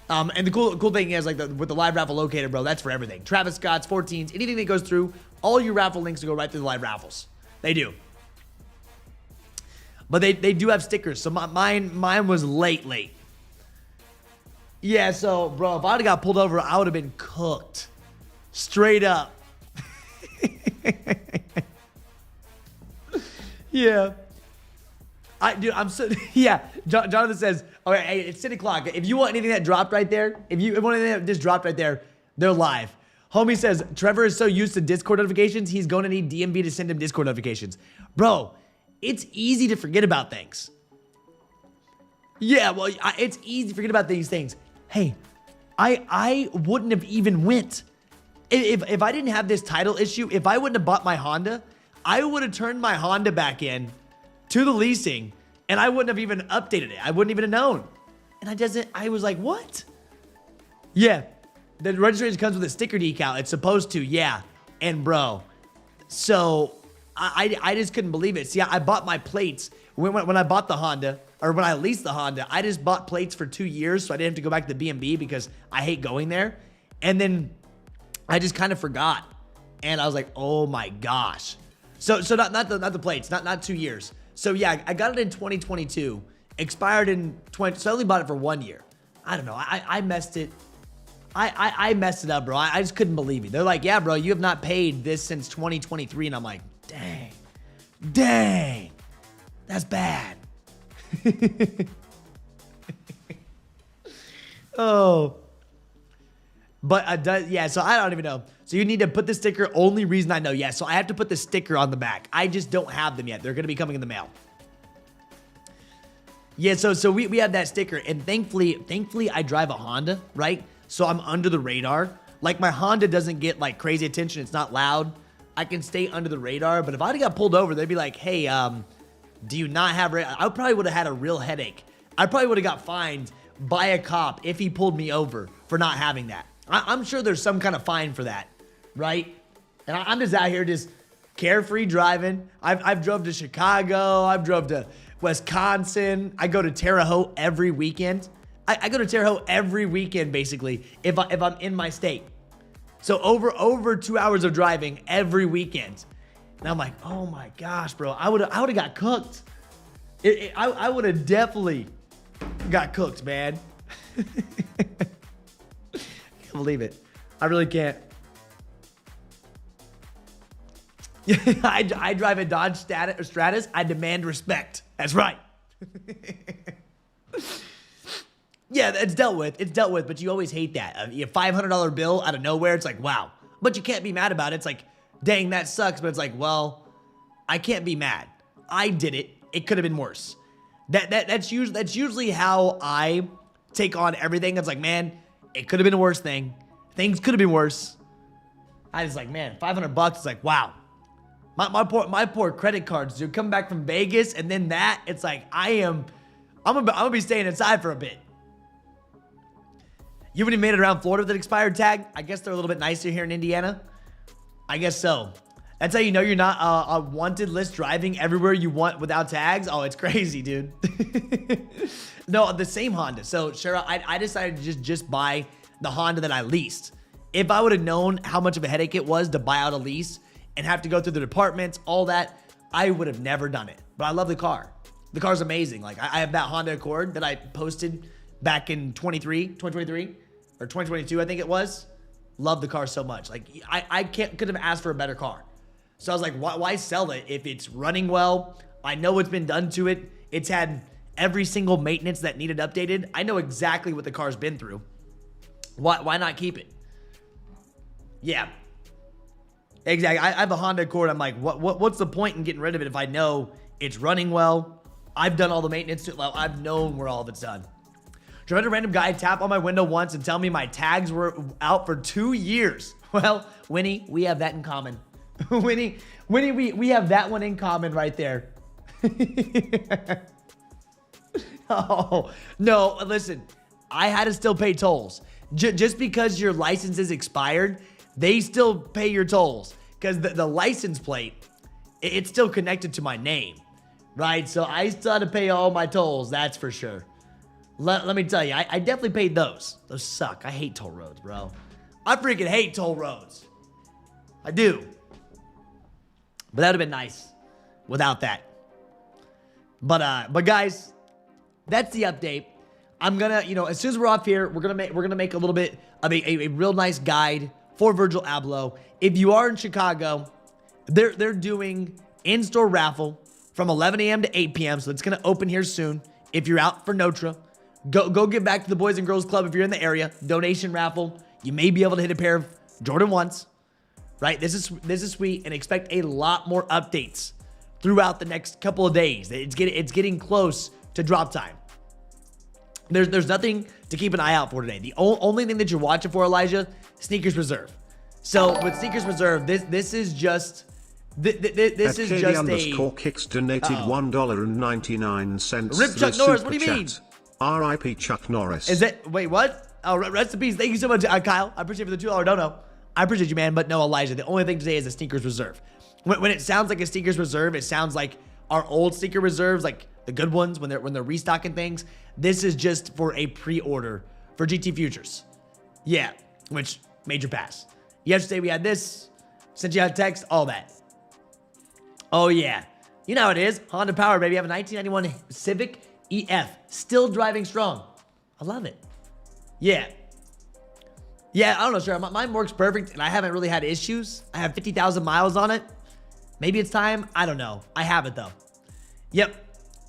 And the cool thing is, like with the live raffle locator, bro, that's for everything. Travis Scott's, 14s, anything that goes through, all your raffle links will go right through the live raffles. They do. But they do have stickers. So mine was late. Yeah, so bro, if I'd have got pulled over, I would have been cooked. Straight up. Yeah. I'm so, yeah. Jonathan says, okay, hey, it's 10 o'clock. If you want anything that dropped right there, if you want anything that just dropped right there, they're live. Homie says, Trevor is so used to Discord notifications, he's going to need DMV to send him Discord notifications. Bro, it's easy to forget about things. Yeah, well, it's easy to forget about these things. Hey, I wouldn't have even went. If I didn't have this title issue, if I wouldn't have bought my Honda, I would have turned my Honda back in to the leasing, and I wouldn't have even updated it. I wouldn't even have known. And I was like, what? Yeah, the registration comes with a sticker decal. It's supposed to, yeah. And bro, so I just couldn't believe it. See, I bought my plates when I bought the Honda, or when I leased the Honda. I just bought plates for 2 years, so I didn't have to go back to the BMB because I hate going there. And then I just kind of forgot, and I was like, oh my gosh. So not the plates, not 2 years. So yeah, I got it in 2022, expired in so I only bought it for 1 year. I don't know. I messed it. I messed it up, bro. I just couldn't believe it. They're like, yeah, bro, you have not paid this since 2023. And I'm like, dang, that's bad. Oh. But yeah, so I don't even know. So you need to put the sticker, only reason I know, yeah. So I have to put the sticker on the back. I just don't have them yet. They're going to be coming in the mail. Yeah, so we have that sticker, and thankfully I drive a Honda, right? So I'm under the radar. Like, my Honda doesn't get like crazy attention. It's not loud. I can stay under the radar. But if I'd got pulled over, they'd be like, hey, do you not have I probably would have had a real headache. I probably would have got fined by a cop if he pulled me over for not having that. I'm sure there's some kind of fine for that, right? And I'm just out here just carefree driving. I've drove to Chicago. I've drove to Wisconsin. I go to Terre Haute every weekend. I go to Terre Haute every weekend, basically, if I'm in my state. So over 2 hours of driving every weekend. And I'm like, oh my gosh, bro, I would have got cooked. I would have definitely got cooked, man. Can't believe it. I really can't. I drive a Dodge Stratus. I demand respect. That's right. Yeah, it's dealt with. It's dealt with, but you always hate that. A $500 bill out of nowhere, it's like, wow. But you can't be mad about it. It's like, dang, that sucks. But it's like, well, I can't be mad. I did it. It could have been worse. That's usually how I take on everything. It's like, man, it could have been a worse thing. Things could have been worse. I just like, man, $500. It's like, wow. My poor credit cards, dude. Coming back from Vegas and then that, it's like, I'm gonna be staying inside for a bit. You haven't even made it around Florida with an expired tag? I guess they're a little bit nicer here in Indiana. I guess so. That's how you know you're not a wanted list driving everywhere you want without tags. Oh, it's crazy, dude. No, the same Honda. So, Cheryl, I decided to just buy the Honda that I leased. If I would have known how much of a headache it was to buy out a lease and have to go through the departments, all that, I would have never done it. But I love the car. The car's amazing. Like, I have that Honda Accord that I posted back in 2023 or 2022, I think it was. Love the car so much. Like, I could have asked for a better car. So I was like, why sell it if it's running well? I know what's been done to it. It's had every single maintenance that needed updated. I know exactly what the car's been through. Why not keep it? Yeah. Exactly. I have a Honda Accord. I'm like, what's the point in getting rid of it if I know it's running well? I've done all the maintenance to it. Well, I've known where all of it's done. I had a random guy tap on my window once and tell me my tags were out for 2 years. Well, Winnie, we have that in common. Winnie, we have that one in common right there. Oh, no, listen. I had to still pay tolls. Just because your license is expired, they still pay your tolls. Because the license plate, it's still connected to my name. Right? So I still had to pay all my tolls, that's for sure. Let me tell you, I definitely paid those. Those suck. I hate toll roads, bro. I freaking hate toll roads. I do. But that would have been nice without that. But guys, that's the update. I'm gonna, as soon as we're off here, we're gonna make a little bit of a real nice guide for Virgil Abloh. If you are in Chicago, they're doing in-store raffle from 11 a.m. to 8 p.m. So it's gonna open here soon. If you're out for Notre, go give back to the Boys and Girls Club if you're in the area. Donation raffle. You may be able to hit a pair of Jordan 1s. Right? This is sweet, and expect a lot more updates throughout the next couple of days. It's getting close to drop time. There's nothing to keep an eye out for today. The only thing that you're watching for, Elijah, Snkrs Reserve. So with Snkrs Reserve, this is just this is just a Kicks donated $1.99. Rip Chuck Norris. What do you mean? R.I.P. Chuck Norris. Is it? Wait, what? Oh, rest in peace. Thank you so much, Kyle. I appreciate it for the $2 dono. I appreciate you, man. But no, Elijah, the only thing today is a Snkrs Reserve. When it sounds like a Snkrs Reserve, it sounds like our old Snkrs Reserves, like the good ones when they're restocking things. This is just for a pre-order for GT Futures. Yeah, which major pass. Yesterday we had this, sent you out a text, all that. Oh, yeah. You know how it is. Honda Power, baby. I have a 1991 Civic EF. Still driving strong. I love it. Yeah. Yeah, I don't know, sir. Mine works perfect, and I haven't really had issues. I have 50,000 miles on it. Maybe it's time. I don't know. I have it, though. Yep.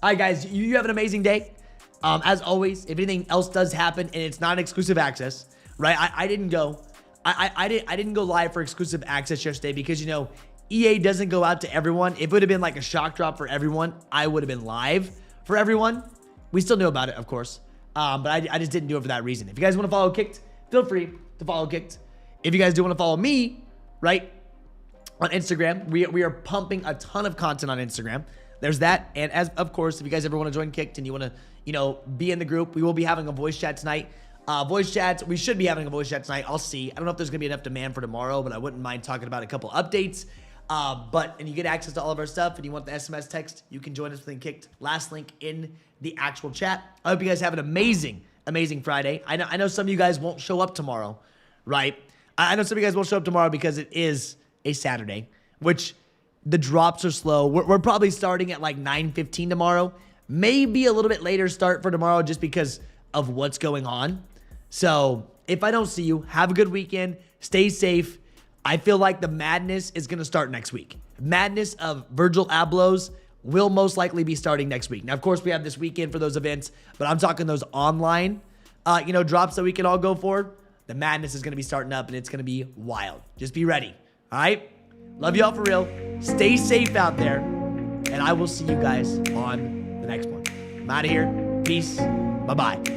All right, guys. You have an amazing day. As always, if anything else does happen, and it's not exclusive access, right? I didn't go. I didn't go live for exclusive access yesterday because, you know, EA doesn't go out to everyone. If it would have been like a shock drop for everyone, I would have been live for everyone. We still knew about it, of course. But I just didn't do it for that reason. If you guys want to follow Kicked, feel free to follow Kicked. If you guys do want to follow me, right, on Instagram, we are pumping a ton of content on Instagram. There's that. And as of course, if you guys ever want to join Kicked and you want to, you know, be in the group, we will be having a voice chat tonight. Voice chats, we should be having a voice chat tonight. I'll see. I don't know if there's going to be enough demand for tomorrow, but I wouldn't mind talking about a couple updates. And you get access to all of our stuff, and you want the SMS text, you can join us within Kicked. Last link in the actual chat. I hope you guys have an amazing, amazing Friday. I know some of you guys won't show up tomorrow, right? I know some of you guys won't show up tomorrow because it is a Saturday, which the drops are slow. We're probably starting at like 9:15 tomorrow. Maybe a little bit later start for tomorrow just because of what's going on. So if I don't see you, have a good weekend. Stay safe. I feel like the madness is going to start next week. Madness of Virgil Abloh's will most likely be starting next week. Now, of course, we have this weekend for those events, but I'm talking those online, drops that we can all go for. The madness is going to be starting up, and it's going to be wild. Just be ready. All right? Love you all for real. Stay safe out there, and I will see you guys on the next one. I'm out of here. Peace. Bye-bye.